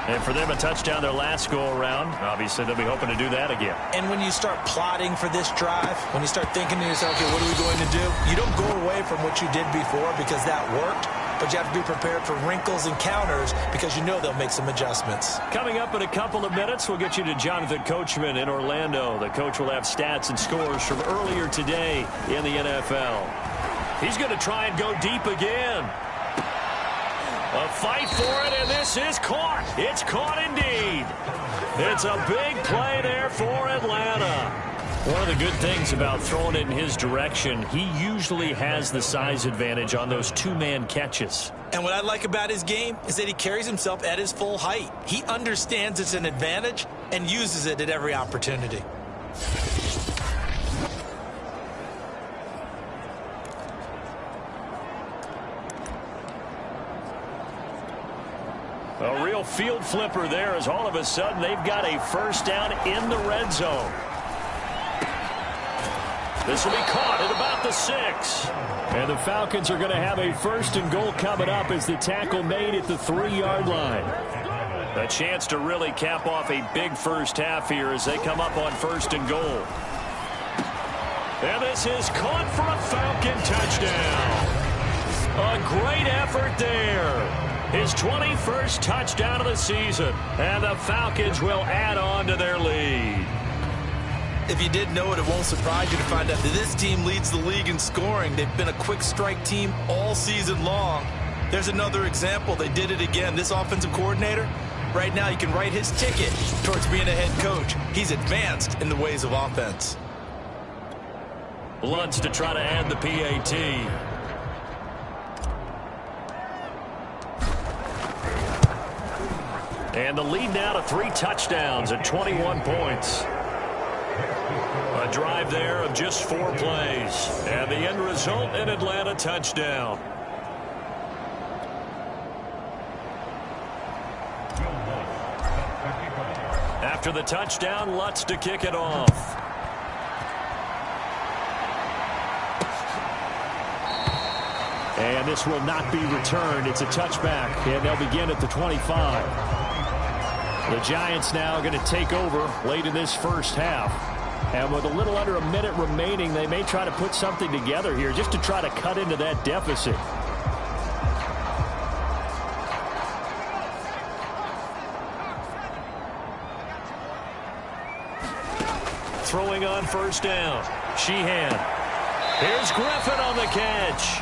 And for them, a touchdown their last go-around. Obviously, they'll be hoping to do that again. And when you start plotting for this drive, when you start thinking to yourself, okay, what are we going to do? You don't go away from what you did before because that worked. But you have to be prepared for wrinkles and counters because you know they'll make some adjustments. Coming up in a couple of minutes, we'll get you to Jonathan Coachman in Orlando. The coach will have stats and scores from earlier today in the NFL. He's going to try and go deep again. A fight for it, and this is caught. It's caught indeed. It's a big play there for Atlanta. One of the good things about throwing it in his direction, he usually has the size advantage on those 2-man catches. And what I like about his game is that he carries himself at his full height. He understands it's an advantage and uses it at every opportunity. A real field flipper there as all of a sudden they've got a first down in the red zone. This will be caught at about the 6. And the Falcons are going to have a first and goal coming up as the tackle made at the 3-yard line. A chance to really cap off a big first half here as they come up on first and goal. And this is caught for a Falcon touchdown. A great effort there. His 21st touchdown of the season. And the Falcons will add on to their lead. If you didn't know it, it won't surprise you to find out that this team leads the league in scoring. They've been a quick strike team all season long. There's another example. They did it again. This offensive coordinator, right now you can write his ticket towards being a head coach. He's advanced in the ways of offense. Lutz to try to add the PAT. And the lead now to 3 touchdowns at 21 points. A drive there of just 4 plays. And the end result, an Atlanta touchdown. After the touchdown, Lutz to kick it off. And this will not be returned. It's a touchback, and they'll begin at the 25. The Giants now going to take over late in this first half. And with a little under a minute remaining, they may try to put something together here just to try to cut into that deficit. Throwing on first down. Sheehan. Here's Griffin on the catch.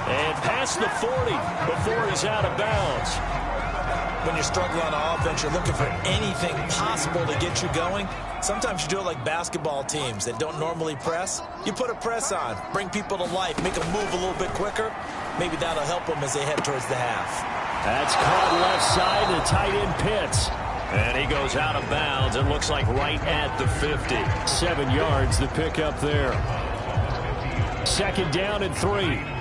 And past the 40 before he's out of bounds. When you're struggling on offense, you're looking for anything possible to get you going. Sometimes you do it like basketball teams that don't normally press. You put a press on, bring people to life, make them move a little bit quicker. Maybe that'll help them as they head towards the half. That's caught left side, the tight end Pitts. And he goes out of bounds. It looks like right at the 50. 7 yards the pick up there. Second down and 3.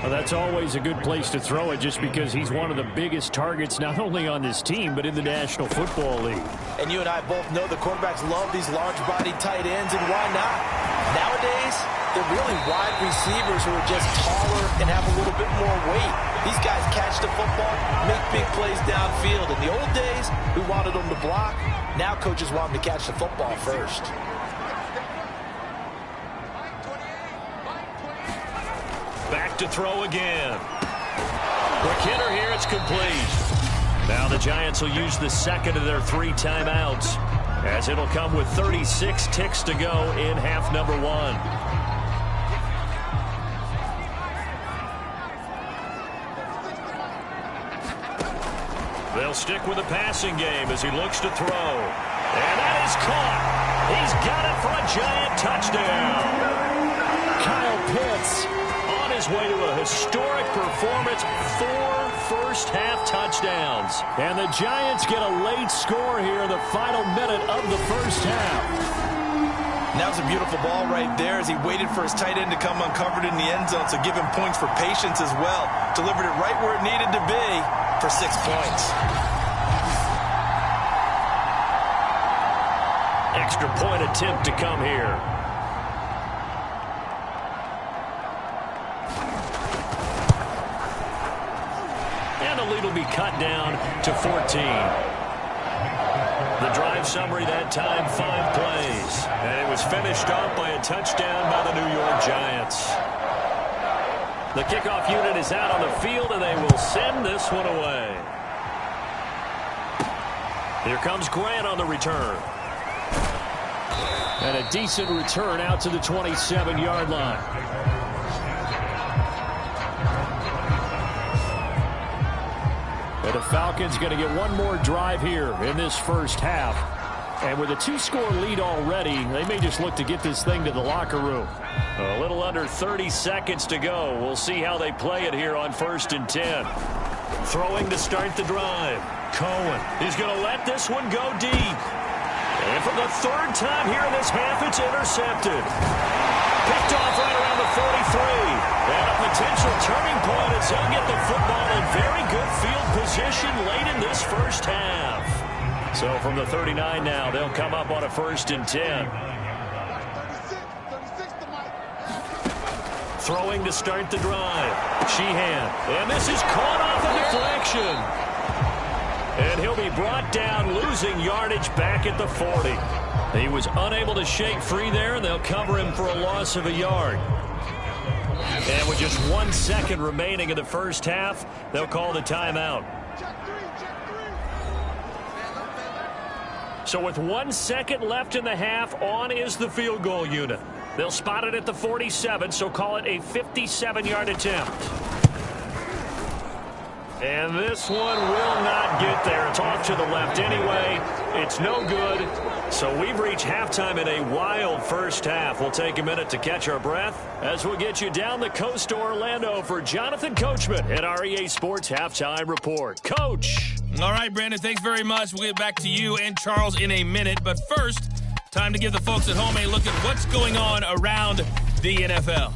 Well, that's always a good place to throw it just because he's one of the biggest targets not only on this team but in the National Football League. And you and I both know the quarterbacks love these large-bodied tight ends, and why not? Nowadays, they're really wide receivers who are just taller and have a little bit more weight. These guys catch the football, make big plays downfield. In the old days, we wanted them to block. Now coaches want them to catch the football first. Back to throw again. Quick hitter here, it's complete. Now the Giants will use the second of their 3 timeouts, as it'll come with 36 ticks to go in half number 1. They'll stick with the passing game as he looks to throw. And that is caught. He's got it for a Giant touchdown. Kyle Pitts on his way to a historic performance, 4 first-half touchdowns. And the Giants get a late score here in the final minute of the first half. That was a beautiful ball right there as he waited for his tight end to come uncovered in the end zone, so give him points for patience as well. Delivered it right where it needed to be for 6 points. Extra point attempt to come here. And the lead will be cut down to 14. The drive summary that time, 5 plays. And it was finished off by a touchdown by the New York Giants. The kickoff unit is out on the field, and they will send this one away. Here comes Grant on the return. And a decent return out to the 27-yard line. And the Falcons going to get one more drive here in this first half. And with a 2-score lead already, they may just look to get this thing to the locker room. A little under 30 seconds to go. We'll see how they play it here on 1st and 10. Throwing to start the drive. Cohen is going to let this one go deep. And for the 3rd time here in this half, it's intercepted. Picked off right around the 43. And a potential turning point as they'll get the football in very good field position late in this first half. So from the 39 now, they'll come up on a 1st and 10. Throwing to start the drive. Sheehan. And this is caught off a deflection. And he'll be brought down, losing yardage back at the 40. He was unable to shake free there, and they'll cover him for a loss of a yard. And with just 1 second remaining in the first half, they'll call the timeout. So with 1 second left in the half, on is the field goal unit. They'll spot it at the 47, so call it a 57-yard attempt. And this one will not get there. It's off to the left anyway. It's no good. So we've reached halftime in a wild first half. We'll take a minute to catch our breath as we'll get you down the coast to Orlando for Jonathan Coachman at our EA Sports Halftime Report. Coach. All right, Brandon, thanks very much. We'll get back to you and Charles in a minute. But first, time to give the folks at home a look at what's going on around the NFL.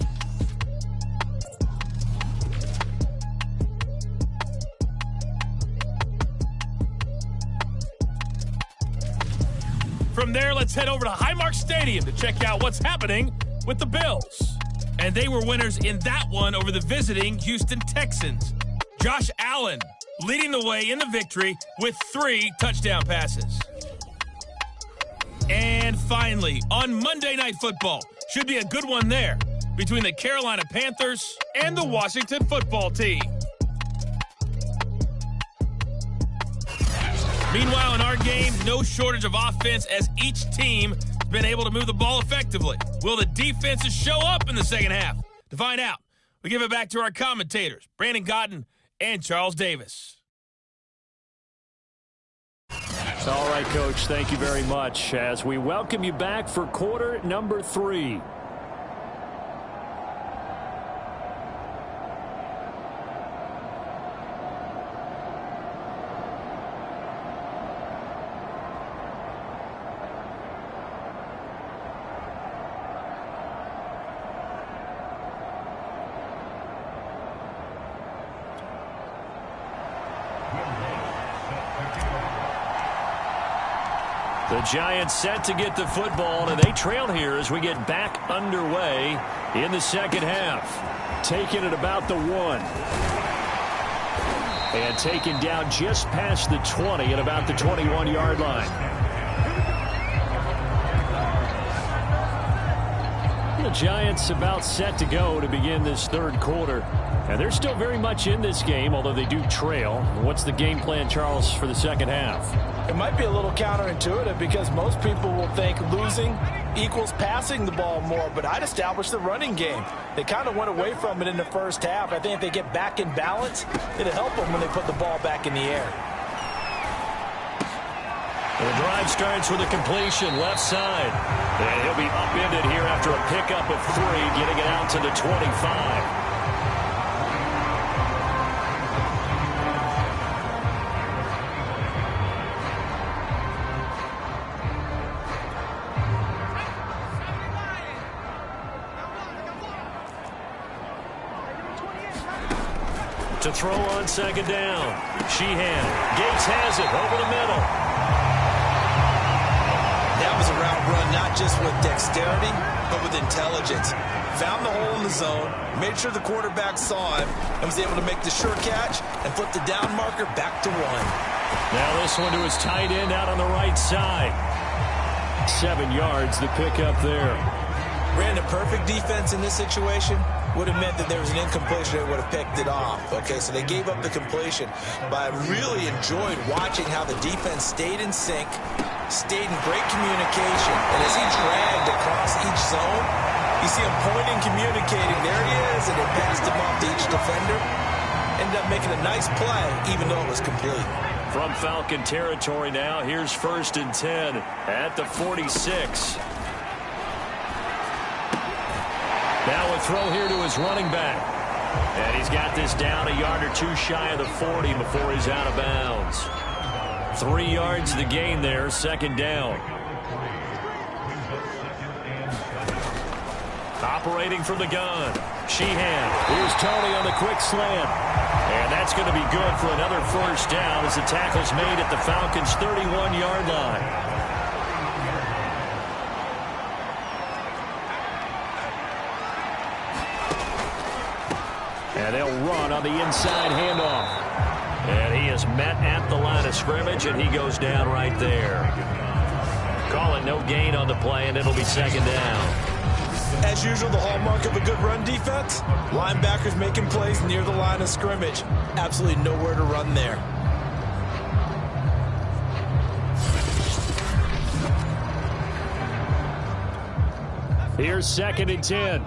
From there, let's head over to Highmark Stadium to check out what's happening with the Bills. And they were winners in that one over the visiting Houston Texans. Josh Allen leading the way in the victory with 3 touchdown passes. And finally, on Monday Night Football, should be a good one there between the Carolina Panthers and the Washington Football Team. Meanwhile, in our game, no shortage of offense as each team has been able to move the ball effectively. Will the defenses show up in the second half? To find out, we give it back to our commentators, Brandon Cotton and Charles Davis. All right, Coach, thank you very much as we welcome you back for quarter number 3. The Giants set to get the football, and they trail here as we get back underway in the second half. Taken at about the 1. And taken down just past the 20 at about the 21-yard line. The Giants about set to go to begin this third quarter. And they're still very much in this game, although they do trail. What's the game plan, Charles, for the second half? It might be a little counterintuitive because most people will think losing equals passing the ball more, but I'd establish the running game. They kind of went away from it in the first half. I think if they get back in balance, it'll help them when they put the ball back in the air. The drive starts with a completion left side. And he'll be upended here after a pickup of 3, getting it out to the 25. To throw on second down. Sheehan. Gates has it over the middle. That was a route run not just with dexterity, but with intelligence. Found the hole in the zone, made sure the quarterback saw him, and was able to make the sure catch and flip the down marker back to 1. Now this one to his tight end out on the right side. 7 yards, the pickup there. Ran a perfect defense in this situation. Would have meant that there was an incompletion that would have picked it off. Okay, so they gave up the completion. But I really enjoyed watching how the defense stayed in sync, stayed in great communication. And as he dragged across each zone, you see him pointing, communicating. There he is, and they passed him off to each defender. Ended up making a nice play, even though it was complete. From Falcon territory now, here's 1st and 10 at the 46. Now a throw here to his running back. And he's got this down a yard or 2 shy of the 40 before he's out of bounds. 3 yards the gain there, second down. Operating from the gun. Sheehan. Here's Tony on the quick slant. And that's going to be good for another first down as the tackle's made at the Falcons' 31-yard line. And they'll run on the inside handoff. And he is met at the line of scrimmage, and he goes down right there. Call it no gain on the play, and it'll be second down. As usual, the hallmark of a good run defense, linebackers making plays near the line of scrimmage. Absolutely nowhere to run there. Here's 2nd and 10.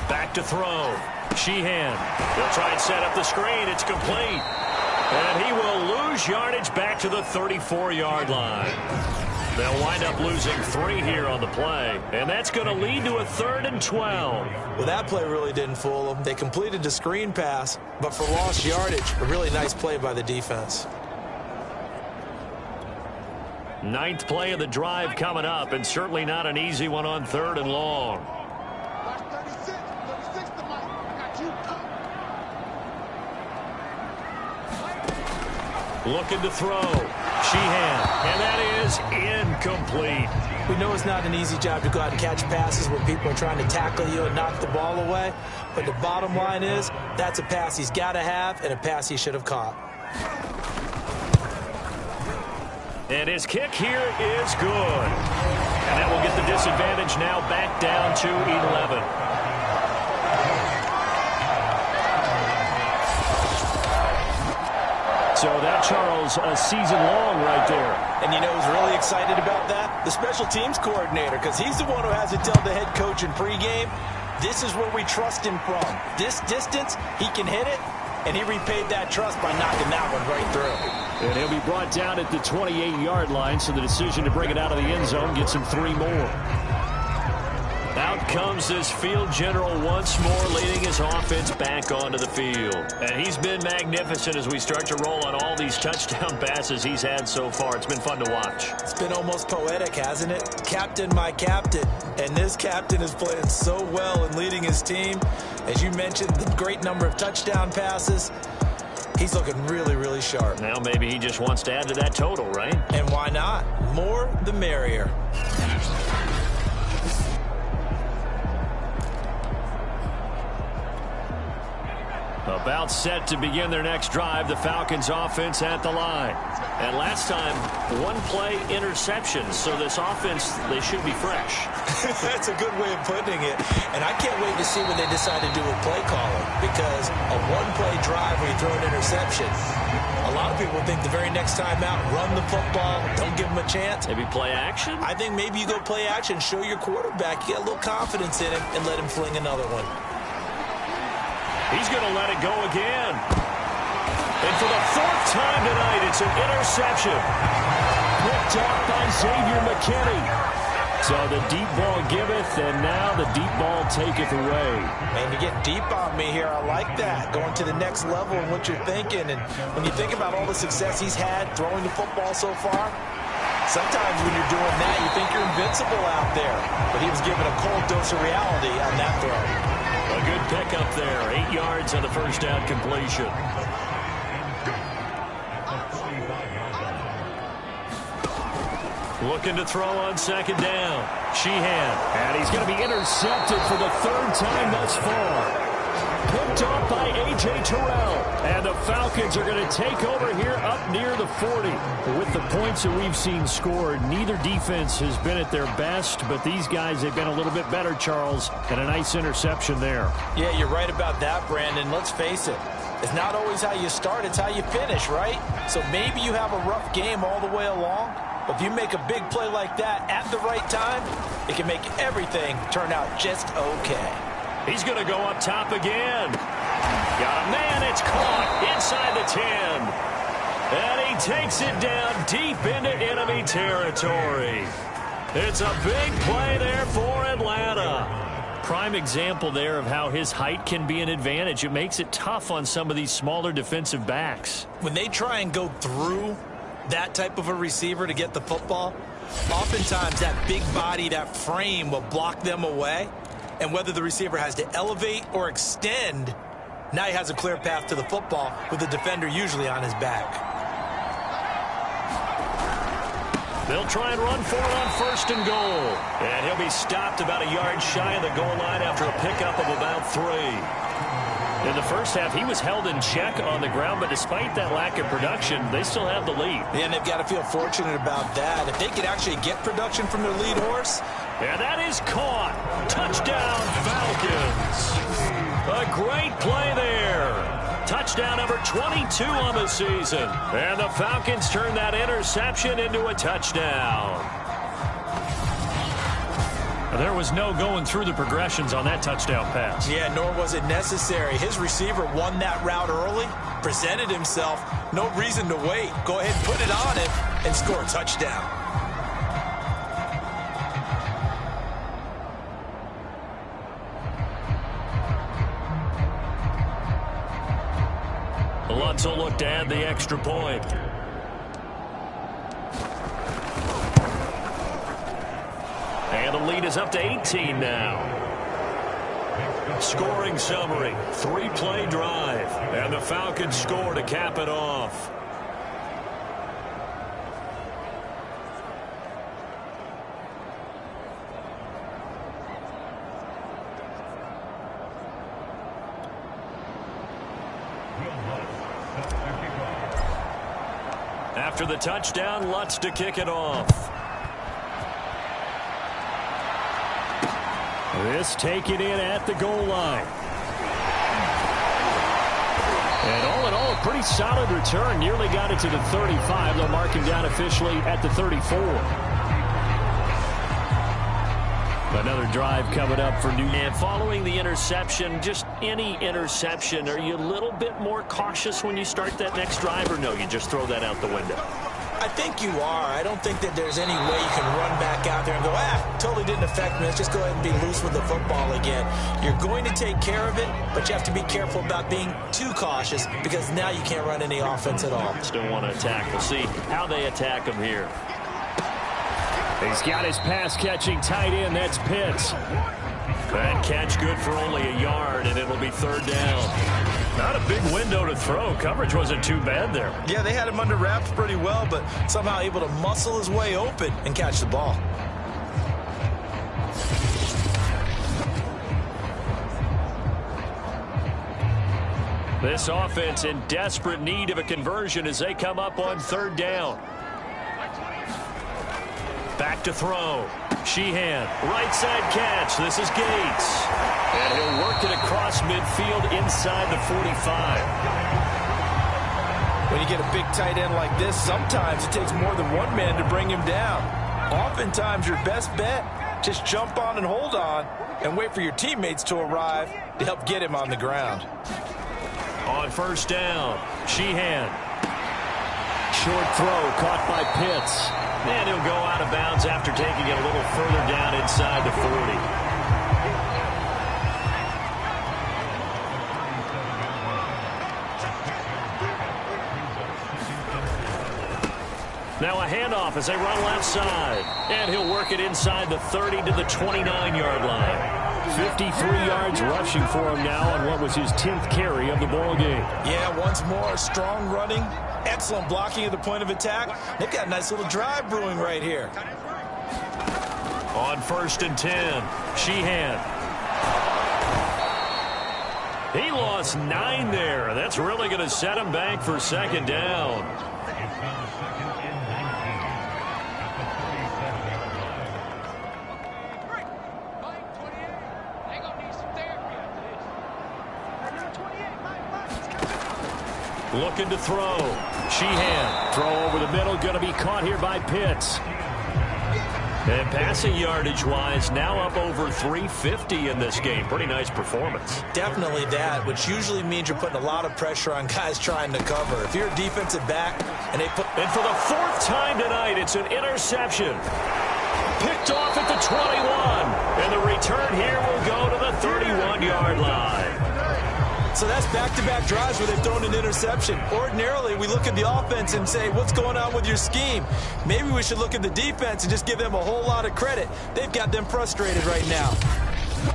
Back to throw. Sheehan. They'll try and set up the screen. It's complete. And he will lose yardage back to the 34-yard line. They'll wind up losing 3 here on the play. And that's going to lead to a 3rd and 12. Well, that play really didn't fool them. They completed the screen pass, but for lost yardage, a really nice play by the defense. 9th play of the drive coming up, and certainly not an easy one on 3rd and long. Looking to throw. Sheehan. And that is incomplete. We know it's not an easy job to go out and catch passes when people are trying to tackle you and knock the ball away. But the bottom line is, that's a pass he's got to have and a pass he should have caught. And his kick here is good. And that will get the disadvantage now back down to 11. So that, Charles, a season long right there. And you know who's really excited about that? The special teams coordinator, because he's the one who has to tell the head coach in pregame, this is where we trust him from. This distance, he can hit it, and he repaid that trust by knocking that one right through. And he'll be brought down at the 28-yard line, so the decision to bring it out of the end zone gets him 3 more. Out comes this field general once more, leading his offense back onto the field. And he's been magnificent as we start to roll on all these touchdown passes he's had so far. It's been fun to watch. It's been almost poetic, hasn't it? Captain, my captain. And this captain is playing so well and leading his team. As you mentioned, the great number of touchdown passes. He's looking really, really sharp. Now maybe he just wants to add to that total, right? And why not? More the merrier. About set to begin their next drive, the Falcons offense at the line. And last time, 1-play interception, so this offense, they should be fresh. That's a good way of putting it. And I can't wait to see what they decide to do with play calling, because a 1-play drive where you throw an interception, a lot of people think the very next time out, run the football, don't give them a chance. Maybe play action? I think maybe you go play action, show your quarterback, you get a little confidence in him, and let him fling another one. He's going to let it go again. And for the 4th time tonight, it's an interception. Picked off by Xavier McKinney. So the deep ball giveth, and now the deep ball taketh away. Man, you get deep on me here. I like that. Going to the next level in what you're thinking. And when you think about all the success he's had throwing the football so far, sometimes when you're doing that, you think you're invincible out there. But he was given a cold dose of reality on that throw. A good pickup there. 8 yards on the first down completion. Looking to throw on second down. Sheehan. And he's going to be intercepted for the 3rd time thus far. Picked off by A.J. Terrell. And the Falcons are going to take over here up near the 40. With the points that we've seen scored, neither defense has been at their best, but these guys have been a little bit better, Charles, and a nice interception there. Yeah, you're right about that, Brandon. Let's face it. It's not always how you start, it's how you finish, right? So maybe you have a rough game all the way along, but if you make a big play like that at the right time, it can make everything turn out just okay. He's going to go up top again. Got a man. It's caught inside the 10. And he takes it down deep into enemy territory. It's a big play there for Atlanta. Prime example there of how his height can be an advantage. It makes it tough on some of these smaller defensive backs. When they try and go through that type of a receiver to get the football, oftentimes that big body, that frame will block them away. And whether the receiver has to elevate or extend, now he has a clear path to the football with the defender usually on his back. They'll try and run for it on 1st and goal. And he'll be stopped about a yard shy of the goal line after a pickup of about 3. In the first half, he was held in check on the ground, but despite that lack of production, they still have the lead. And they've got to feel fortunate about that. If they could actually get production from their lead horse. And that is caught. Touchdown, Falcons. A great play there. Touchdown number 22 on the season. And the Falcons turn that interception into a touchdown. There was no going through the progressions on that touchdown pass. Yeah, nor was it necessary. His receiver won that route early, presented himself. No reason to wait. Go ahead and put it on him and score a touchdown. Lutz will look to add the extra point. And the lead is up to 18 now. Scoring summary, 3-play drive. And the Falcons score to cap it off. After the touchdown, Lutz to kick it off. This taken in at the goal line. And all in all, a pretty solid return. Nearly got it to the 35. They'll mark him down officially at the 34. Another drive coming up for New York. And following the interception, just any interception, are you a little bit more cautious when you start that next drive, or no, you just throw that out the window? I think you are. I don't think that there's any way you can run back out there and go, totally didn't affect me. Let's just go ahead and be loose with the football again. You're going to take care of it, but you have to be careful about being too cautious because now you can't run any offense at all. Still want to attack. We'll see how they attack him here. He's got his pass-catching tight end. That's Pitts. That catch good for only a yard, and it'll be 3rd down. Not a big window to throw. Coverage wasn't too bad there. Yeah, they had him under wraps pretty well, but somehow able to muscle his way open and catch the ball. This offense in desperate need of a conversion as they come up on 3rd down. Back to throw. Sheehan, right side catch. This is Gates. And he'll work it across midfield inside the 45. When you get a big tight end like this, sometimes it takes more than one man to bring him down. Oftentimes, your best bet, just jump on and hold on and wait for your teammates to arrive to help get him on the ground. On 1st down, Sheehan. Short throw caught by Pitts. And he'll go out of bounds after taking it a little further down inside the 40. Now a handoff as they run left side. And he'll work it inside the 30 to the 29-yard line. 53 yards rushing for him now on what was his 10th carry of the ball game. Yeah, once more, strong running, excellent blocking at the point of attack. They've got a nice little drive brewing right here. On 1st and 10, Sheehan. He lost 9 there. That's really going to set him back for 2nd down. Looking to throw. Sheehan. Throw over the middle. Going to be caught here by Pitts. And passing yardage-wise, now up over 350 in this game. Pretty nice performance. Definitely that, which usually means you're putting a lot of pressure on guys trying to cover. If you're a defensive back and they put... And for the 4th time tonight, it's an interception. Picked off at the 21. And the return here will go to the 31-yard line. So that's back-to-back drives where they've thrown an interception. Ordinarily, we look at the offense and say, what's going on with your scheme? Maybe we should look at the defense and just give them a whole lot of credit. They've got them frustrated right now.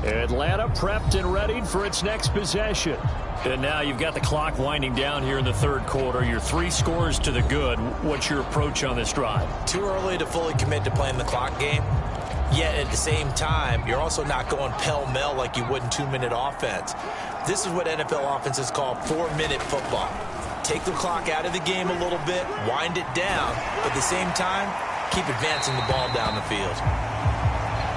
Atlanta prepped and readied for its next possession. And now you've got the clock winding down here in the third quarter. You're 3 scores to the good. What's your approach on this drive? Too early to fully commit to playing the clock game. Yet at the same time, you're also not going pell-mell like you would in 2-minute offense. This is what NFL offenses call 4-minute football. Take the clock out of the game a little bit, wind it down, but at the same time, keep advancing the ball down the field.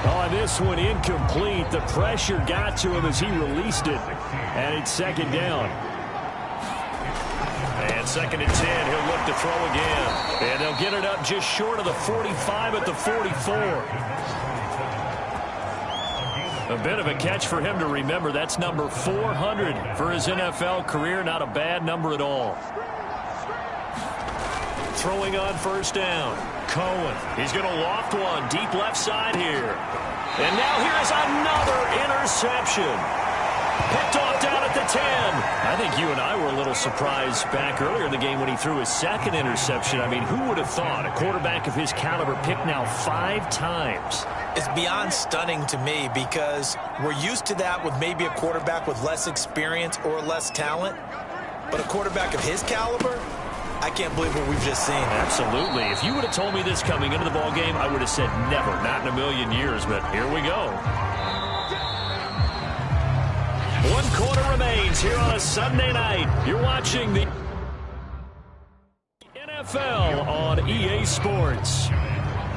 Oh, this one incomplete. The pressure got to him as he released it. And it's second down. And second and 10. He'll look to throw again. And they'll get it up just short of the 45 at the 44. A bit of a catch for him to remember. That's number 400 for his NFL career. Not a bad number at all. Throwing on first down. Cohen. He's going to loft one deep left side here. And now here's another interception. Picked off down at the 10. I think you and I were a little surprised back earlier in the game when he threw his second interception. I mean, who would have thought a quarterback of his caliber picked now 5 times? It's beyond stunning to me because we're used to that with maybe a quarterback with less experience or less talent. But a quarterback of his caliber, I can't believe what we've just seen. Absolutely. If you would have told me this coming into the ball game, I would have said never, not in a million years. But here we go. 1 quarter remains here on a Sunday night. You're watching the NFL on EA Sports.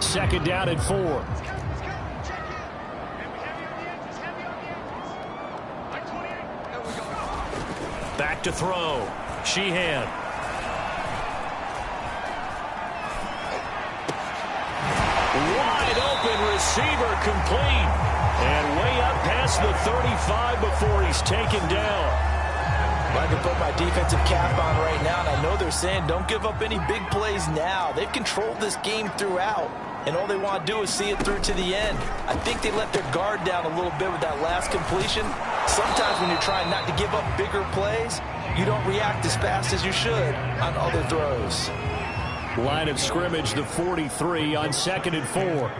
Second down and 4. Back to throw. Sheehan. Wide open receiver complete. And way up past the 35 before he's taken down. I can put my defensive cap on right now, and I know they're saying don't give up any big plays now. They've controlled this game throughout, and all they want to do is see it through to the end. I think they let their guard down a little bit with that last completion. Sometimes when you're trying not to give up bigger plays, you don't react as fast as you should on other throws. Line of scrimmage, the 43 on second and 4.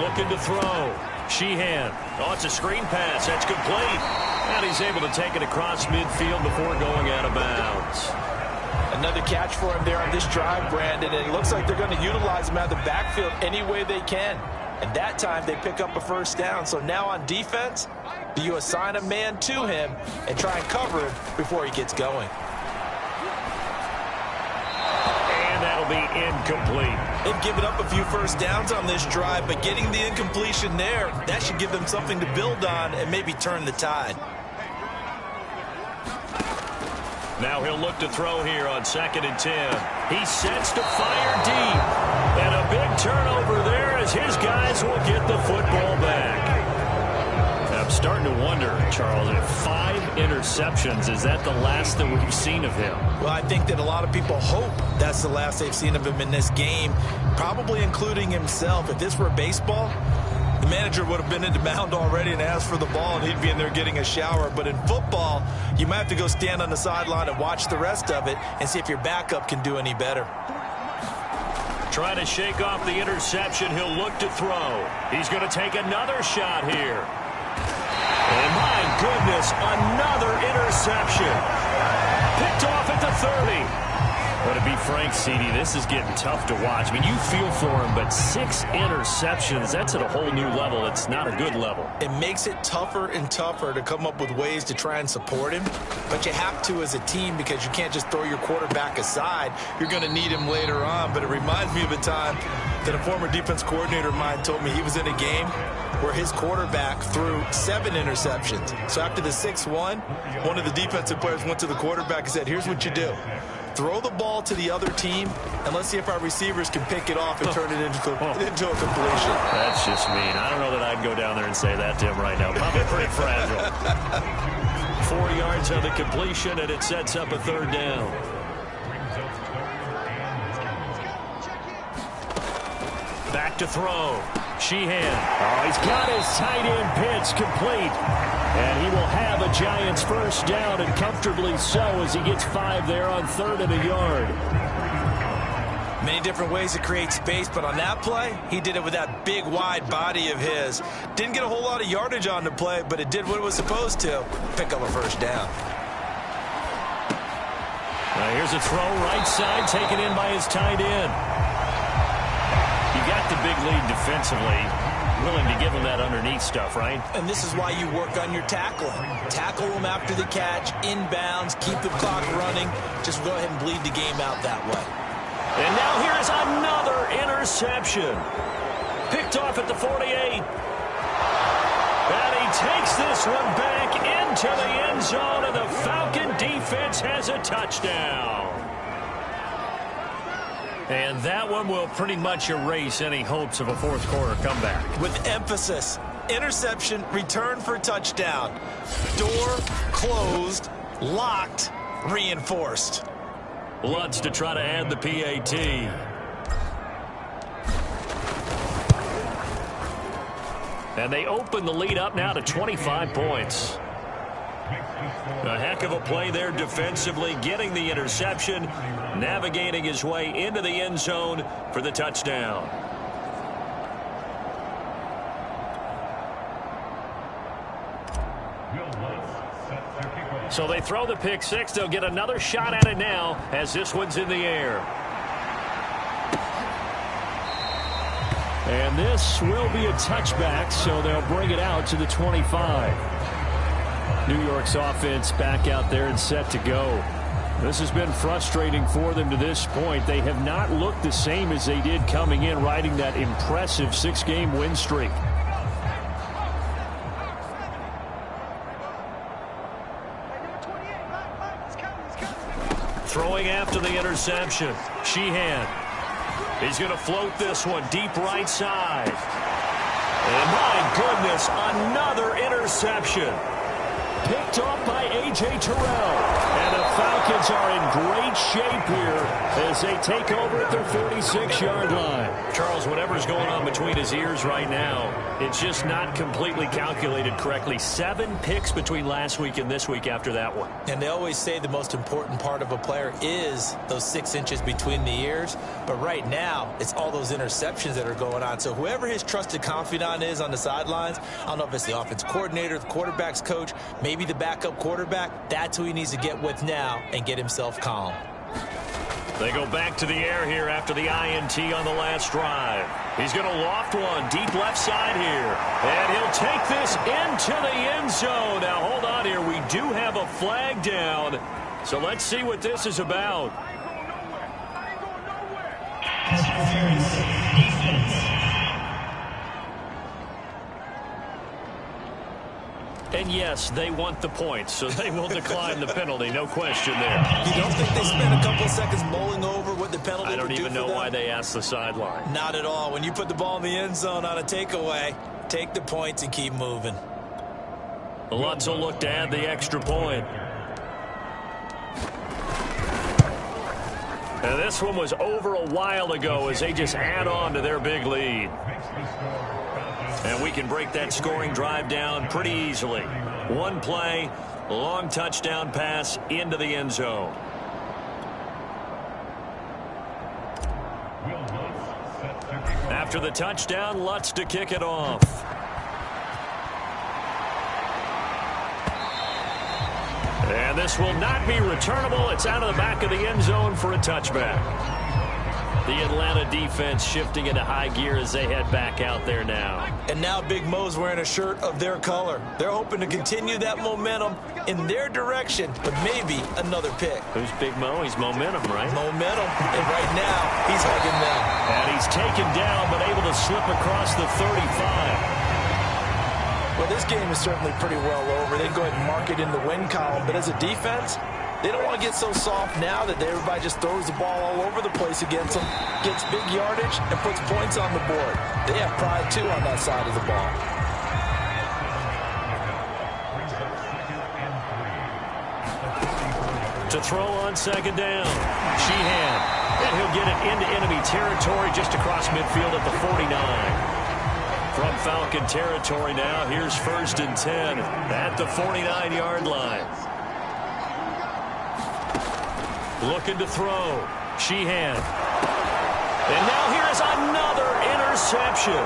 Looking to throw. Sheehan. Oh, it's a screen pass. That's complete. And he's able to take it across midfield before going out of bounds. Another catch for him there on this drive, Brandon. And it looks like they're going to utilize him out of the backfield any way they can. And that time they pick up a first down. So now on defense, you assign a man to him and try and cover him before he gets going. That'll be incomplete. They've given up a few first downs on this drive, but getting the incompletion there, that should give them something to build on and maybe turn the tide. Now he'll look to throw here on second and 10. He sets to fire deep. And a big turnover there as his guys will get the football back. I'm starting to wonder, Charles, if 5 interceptions, is that the last that we've seen of him? Well, I think that a lot of people hope that's the last they've seen of him in this game, probably including himself. If this were baseball, the manager would have been in the mound already and asked for the ball, and he'd be in there getting a shower. But in football, you might have to go stand on the sideline and watch the rest of it and see if your backup can do any better. Trying to shake off the interception, he'll look to throw. He's going to take another shot here. And my goodness, another interception. Picked off at the 30. But to be frank, CD, this is getting tough to watch. I mean, you feel for him, but 6 interceptions, that's at a whole new level. It's not a good level. It makes it tougher and tougher to come up with ways to try and support him. But you have to as a team because you can't just throw your quarterback aside. You're going to need him later on. But it reminds me of a time that a former defense coordinator of mine told me he was in a game where his quarterback threw 7 interceptions. So after the 6th one of the defensive players went to the quarterback and said, here's what you do. Throw the ball to the other team, and let's see if our receivers can pick it off and turn it into a completion. That's just mean. I don't know that I'd go down there and say that to him right now. Probably pretty fragile. 4 yards on the completion, and it sets up a 3rd down. Back to throw. Sheehan. Oh, he's got his tight end pitch complete. And he will have a Giants first down, and comfortably so as he gets 5 there on 3rd and a yard. Many different ways to create space, but on that play, he did it with that big, wide body of his. Didn't get a whole lot of yardage on the play, but it did what it was supposed to. Pick up a first down. Here's a throw right side, taken in by his tight end. You got the big lead defensively. Willing to give him that underneath stuff, right? And this is why you work on your tackling. Tackle him after the catch, inbounds, keep the clock running. Just go ahead and bleed the game out that way. And now here's another interception. Picked off at the 48. And he takes this one back into the end zone, and the Falcon defense has a touchdown. And that one will pretty much erase any hopes of a fourth quarter comeback. With emphasis, interception, return for touchdown. Door closed, locked, reinforced. Lutz to try to add the PAT. And they open the lead up now to 25 points. A heck of a play there defensively, getting the interception, navigating his way into the end zone for the touchdown. So they throw the pick six. They'll get another shot at it now as this one's in the air. And this will be a touchback, so they'll bring it out to the 25. New York's offense back out there and set to go. This has been frustrating for them to this point. They have not looked the same as they did coming in, riding that impressive 6-game win streak. Throwing after the interception. Sheehan. He's going to float this one deep right side. And my goodness, another interception. Picked off by A.J. Terrell. And the Falcons are in great shape here as they take over at their 46-yard line. Charles, whatever's going on between his ears right now, it's just not completely calculated correctly. 7 picks between last week and this week after that one. And they always say the most important part of a player is those 6 inches between the ears. But right now, it's all those interceptions that are going on. So whoever his trusted confidant is on the sidelines, I don't know if it's the offense coordinator, the quarterback's coach, maybe the backup quarterback, that's who he needs to get with now and get himself calm. They go back to the air here after the INT on the last drive. He's going to loft one deep left side here. And he'll take this into the end zone. Now, hold on here. We do have a flag down. So let's see what this is about. And yes, they want the points, so they will decline the penalty. No question there. You don't think they spent a couple of seconds mulling over what the penalty would do for them? I don't even know why they asked the sideline. Not at all. When you put the ball in the end zone on a takeaway, take the points and keep moving. Lutz will look to add the extra point. And this one was over a while ago as they just add on to their big lead. And we can break that scoring drive down pretty easily. One play, long touchdown pass into the end zone. After the touchdown, Lutz to kick it off. And this will not be returnable. It's out of the back of the end zone for a touchback. The Atlanta defense shifting into high gear as they head back out there now. And now Big Mo's wearing a shirt of their color. They're hoping to continue that momentum in their direction, but maybe another pick. Who's Big Mo? He's momentum, right? Momentum. And right now, he's hugging them. And he's taken down, but able to slip across the 35. Well, this game is certainly pretty well over. They can go ahead and mark it in the win column, but as a defense, they don't want to get so soft now that everybody just throws the ball all over the place against them, gets big yardage, and puts points on the board. They have pride, too, on that side of the ball. To throw on second down. Sheehan. And he'll get it into enemy territory just across midfield at the 49. From Falcon territory now, here's 1st and 10 at the 49-yard line. Looking to throw. Sheehan. And now here's another interception.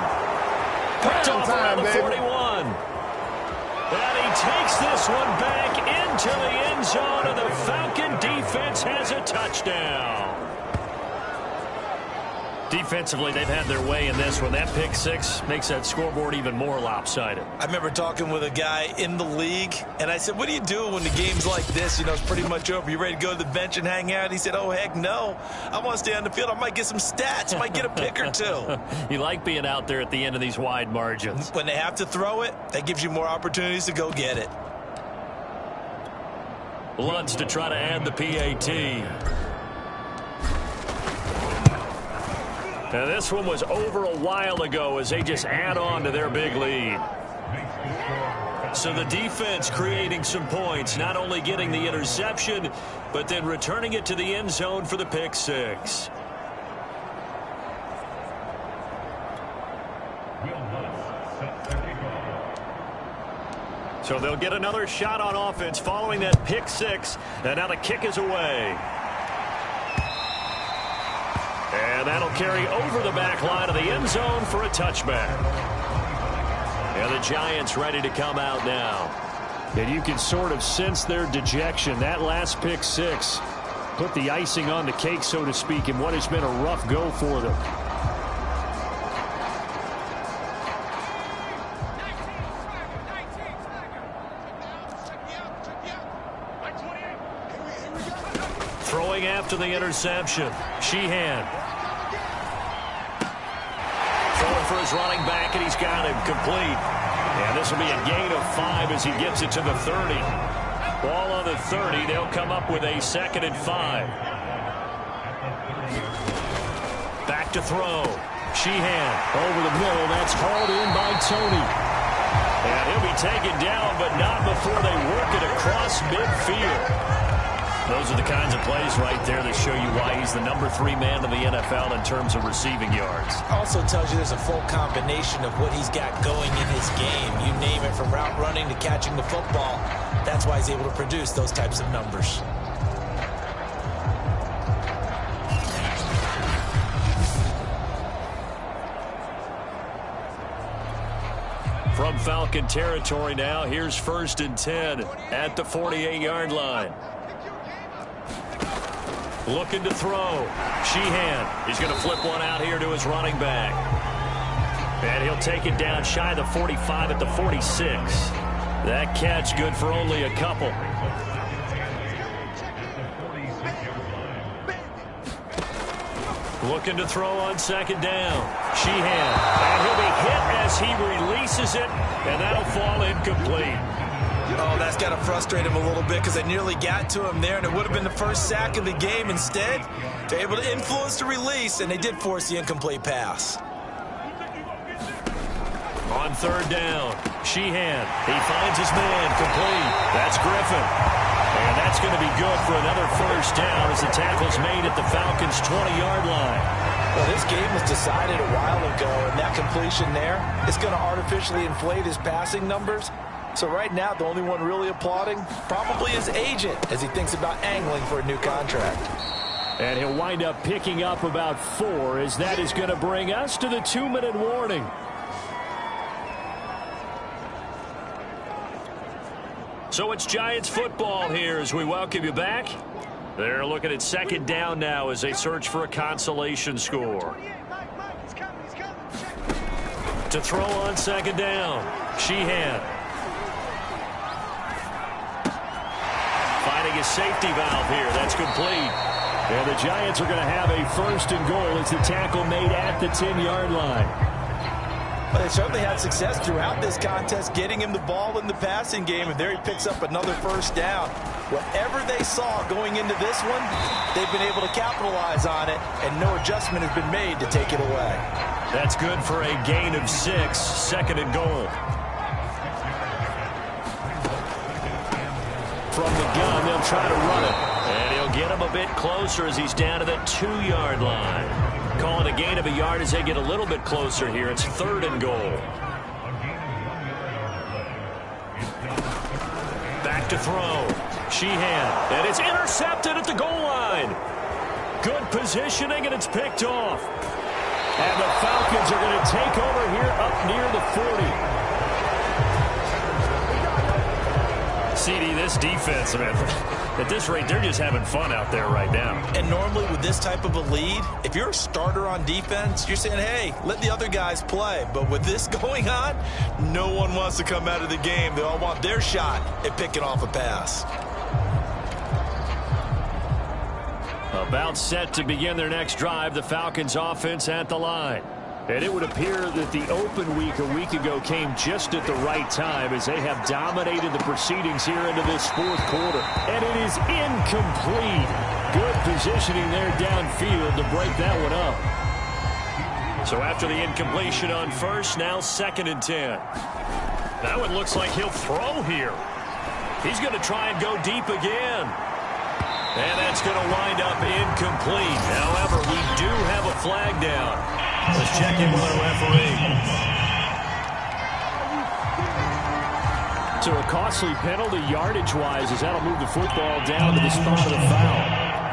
Picked off around the 41. And he takes this one back into the end zone, and the Falcon defense has a touchdown. Defensively, they've had their way in this one. That pick six makes that scoreboard even more lopsided. I remember talking with a guy in the league, and I said, what do you do when the game's like this? You know, it's pretty much over. You ready to go to the bench and hang out? He said, oh, heck no. I want to stay on the field. I might get some stats. I might get a pick or two. You like being out there at the end of these wide margins. When they have to throw it, that gives you more opportunities to go get it. Lutz to try to add the PAT. Now this one was over a while ago as they just add on to their big lead. So the defense creating some points, not only getting the interception, but then returning it to the end zone for the pick six. So they'll get another shot on offense following that pick six, and now the kick is away. And that'll carry over the back line of the end zone for a touchback. And the Giants ready to come out now. And you can sort of sense their dejection. That last pick six put the icing on the cake, so to speak, in what has been a rough go for them. Throwing after the interception, Sheehan. Throwing for his running back, and he's got him complete. And this will be a gain of 5 as he gets it to the 30. Ball on the 30. They'll come up with a 2nd and 5. Back to throw. Sheehan over the middle. That's hauled in by Tony. And he'll be taken down, but not before they work it across midfield. Those are the kinds of plays right there that show you why he's the number 3 man in the NFL in terms of receiving yards. Also tells you there's a full combination of what he's got going in his game. You name it, from route running to catching the football. That's why he's able to produce those types of numbers. From Falcon territory now, here's 1st and 10 at the 48-yard line. Looking to throw. Sheehan. He's going to flip one out here to his running back. And he'll take it down shy of the 45 at the 46. That catch good for only a couple. Looking to throw on 2nd down. Sheehan. And he'll be hit as he releases it. And that'll fall incomplete. Oh, that's got to frustrate him a little bit because they nearly got to him there, and it would have been the first sack of the game. Instead, they're able to influence the release, and they did force the incomplete pass. On 3rd down, Sheehan. He finds his man, complete. That's Griffin. And that's going to be good for another 1st down as the tackle's made at the Falcons' 20-yard line. Well, this game was decided a while ago, and that completion there is going to artificially inflate his passing numbers. So right now, the only one really applauding probably his agent as he thinks about angling for a new contract. And he'll wind up picking up about 4 as that is going to bring us to the 2-minute warning. So it's Giants football here as we welcome you back. They're looking at 2nd down now as they search for a consolation score. To throw on 2nd down, Sheehan. Finding his safety valve here. That's complete. And the Giants are going to have a 1st and goal as the tackle made at the 10-yard line. Well, they certainly had success throughout this contest getting him the ball in the passing game, and there he picks up another 1st down. Whatever they saw going into this one, they've been able to capitalize on it, and no adjustment has been made to take it away. That's good for a gain of 6, 2nd and goal. From the gun, they'll try to run it. And he'll get him a bit closer as he's down to the 2-yard line. Calling a gain of a yard as they get a little bit closer here. It's 3rd and goal. Back to throw. Sheehan. And it's intercepted at the goal line. Good positioning, and it's picked off. And the Falcons are going to take over here up near the 40. CD, this defense, man, at this rate, they're just having fun out there right now. And normally with this type of a lead, if you're a starter on defense, you're saying, hey, let the other guys play. But with this going on, no one wants to come out of the game. They all want their shot at picking off a pass. About set to begin their next drive, the Falcons offense at the line. And it would appear that the open week a week ago came just at the right time as they have dominated the proceedings here into this fourth quarter. And it is incomplete. Good positioning there downfield to break that one up. So after the incompletion on first, now 2nd and 10. That one looks like he'll throw here. He's going to try and go deep again. And that's going to wind up incomplete. However, we do have a flag down. Let's check in with our referee. So a costly penalty yardage-wise as that'll move the football down to the spot of the foul.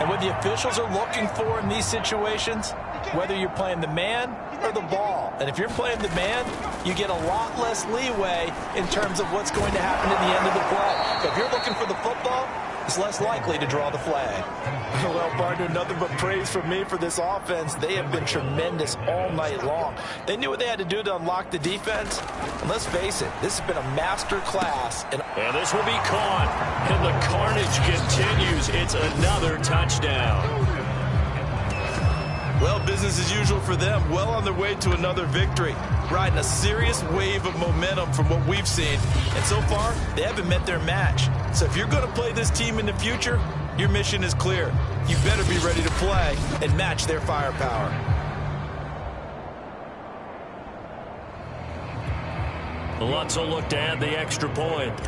And what the officials are looking for in these situations, whether you're playing the man or the ball. And if you're playing the man, you get a lot less leeway in terms of what's going to happen at the end of the play. But if you're looking for the football, it's less likely to draw the flag. Well, partner, nothing but praise from me for this offense. They have been tremendous all night long. They knew what they had to do to unlock the defense. And let's face it, this has been a master class. And this will be caught. And the carnage continues. It's another touchdown. Well, business as usual for them. Well on their way to another victory. Riding a serious wave of momentum from what we've seen. And so far, they haven't met their match. So if you're going to play this team in the future, your mission is clear. You better be ready to play and match their firepower. Lutz will look to add the extra point.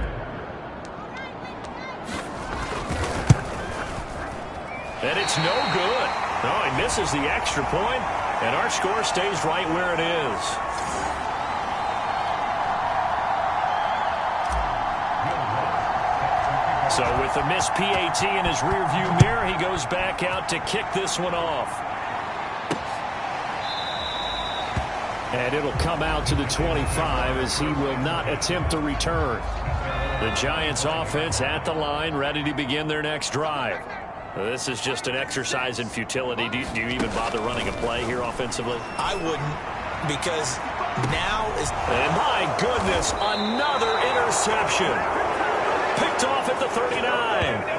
And it's no good. No, he misses the extra point, and our score stays right where it is. So with the missed PAT in his rearview mirror, he goes back out to kick this one off. And it'll come out to the 25 as he will not attempt to return. The Giants offense at the line, ready to begin their next drive. This is just an exercise in futility. Do you even bother running a play here offensively? I wouldn't, because now is... And my goodness, another interception. Picked off at the 39.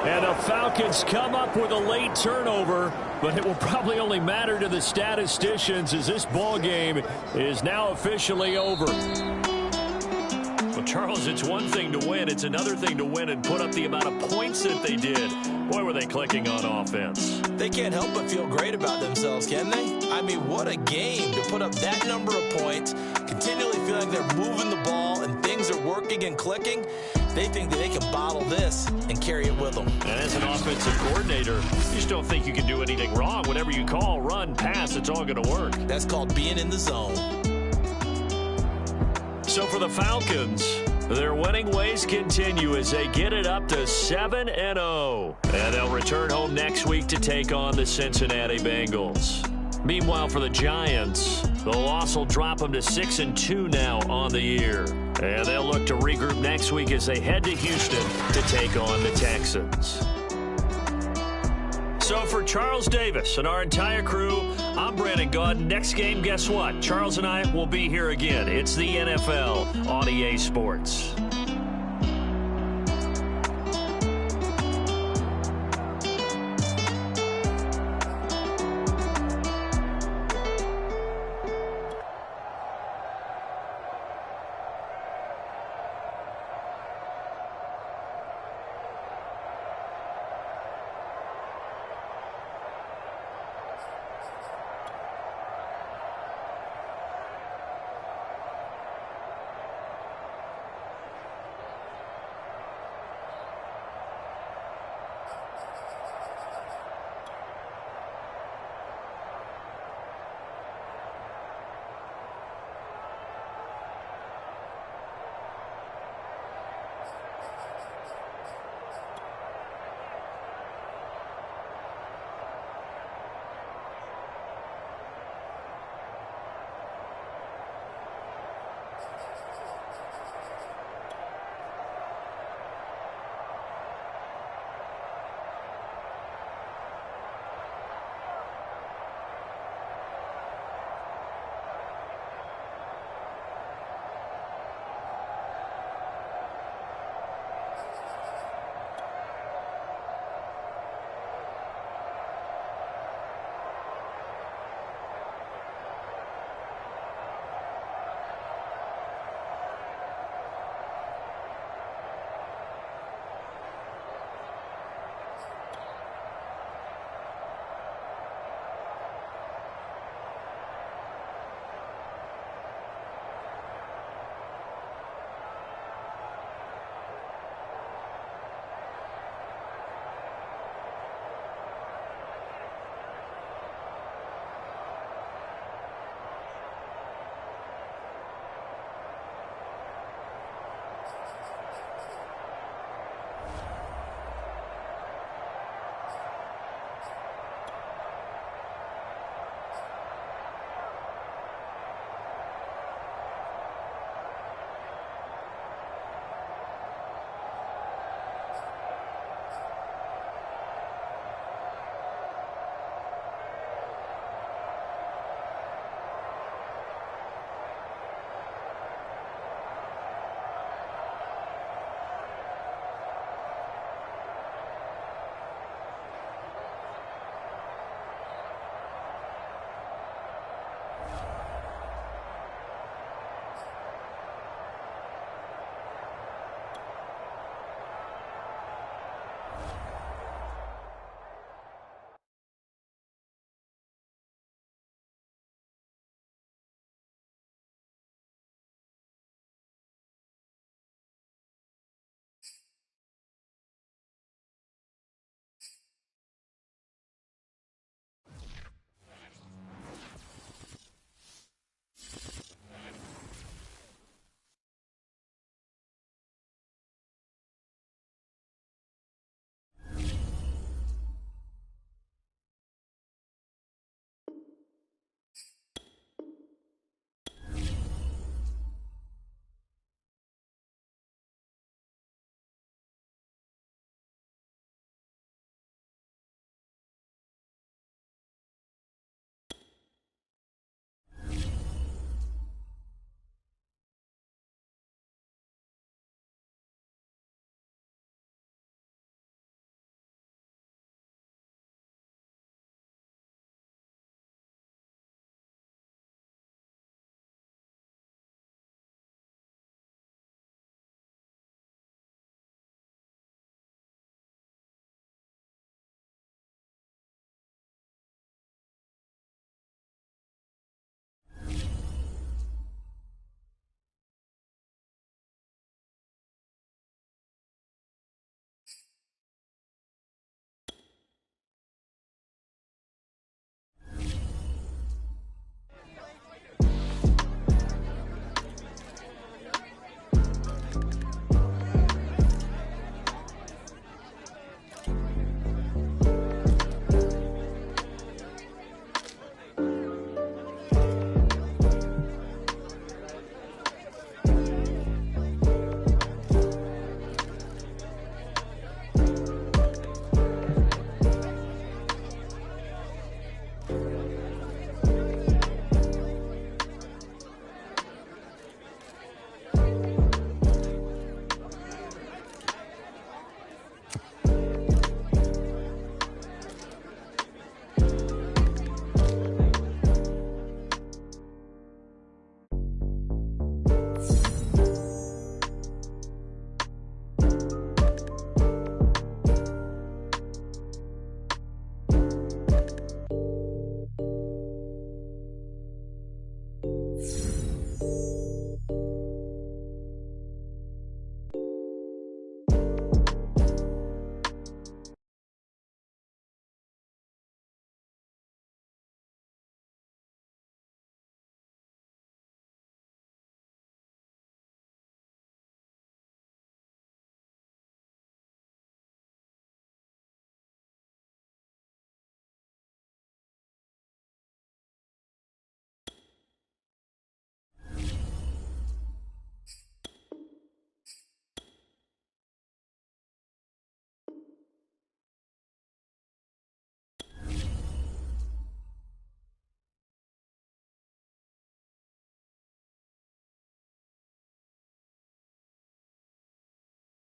And the Falcons come up with a late turnover, but it will probably only matter to the statisticians as this ball game is now officially over. Well, Charles, it's one thing to win. It's another thing to win and put up the amount of points that they did. Boy, were they clicking on offense. They can't help but feel great about themselves, can they? I mean, what a game to put up that number of points, continually feeling they're moving the ball and things are working and clicking. They think that they can bottle this and carry it with them. And as an offensive coordinator, you just don't think you can do anything wrong. Whatever you call, run, pass, it's all going to work. That's called being in the zone. So for the Falcons, their winning ways continue as they get it up to 7-0. And they'll return home next week to take on the Cincinnati Bengals. Meanwhile, for the Giants, the loss will drop them to 6-2 now on the year. And they'll look to regroup next week as they head to Houston to take on the Texans. So for Charles Davis and our entire crew, I'm Brandon Gaudin. Next game, guess what? Charles and I will be here again. It's the NFL on EA Sports.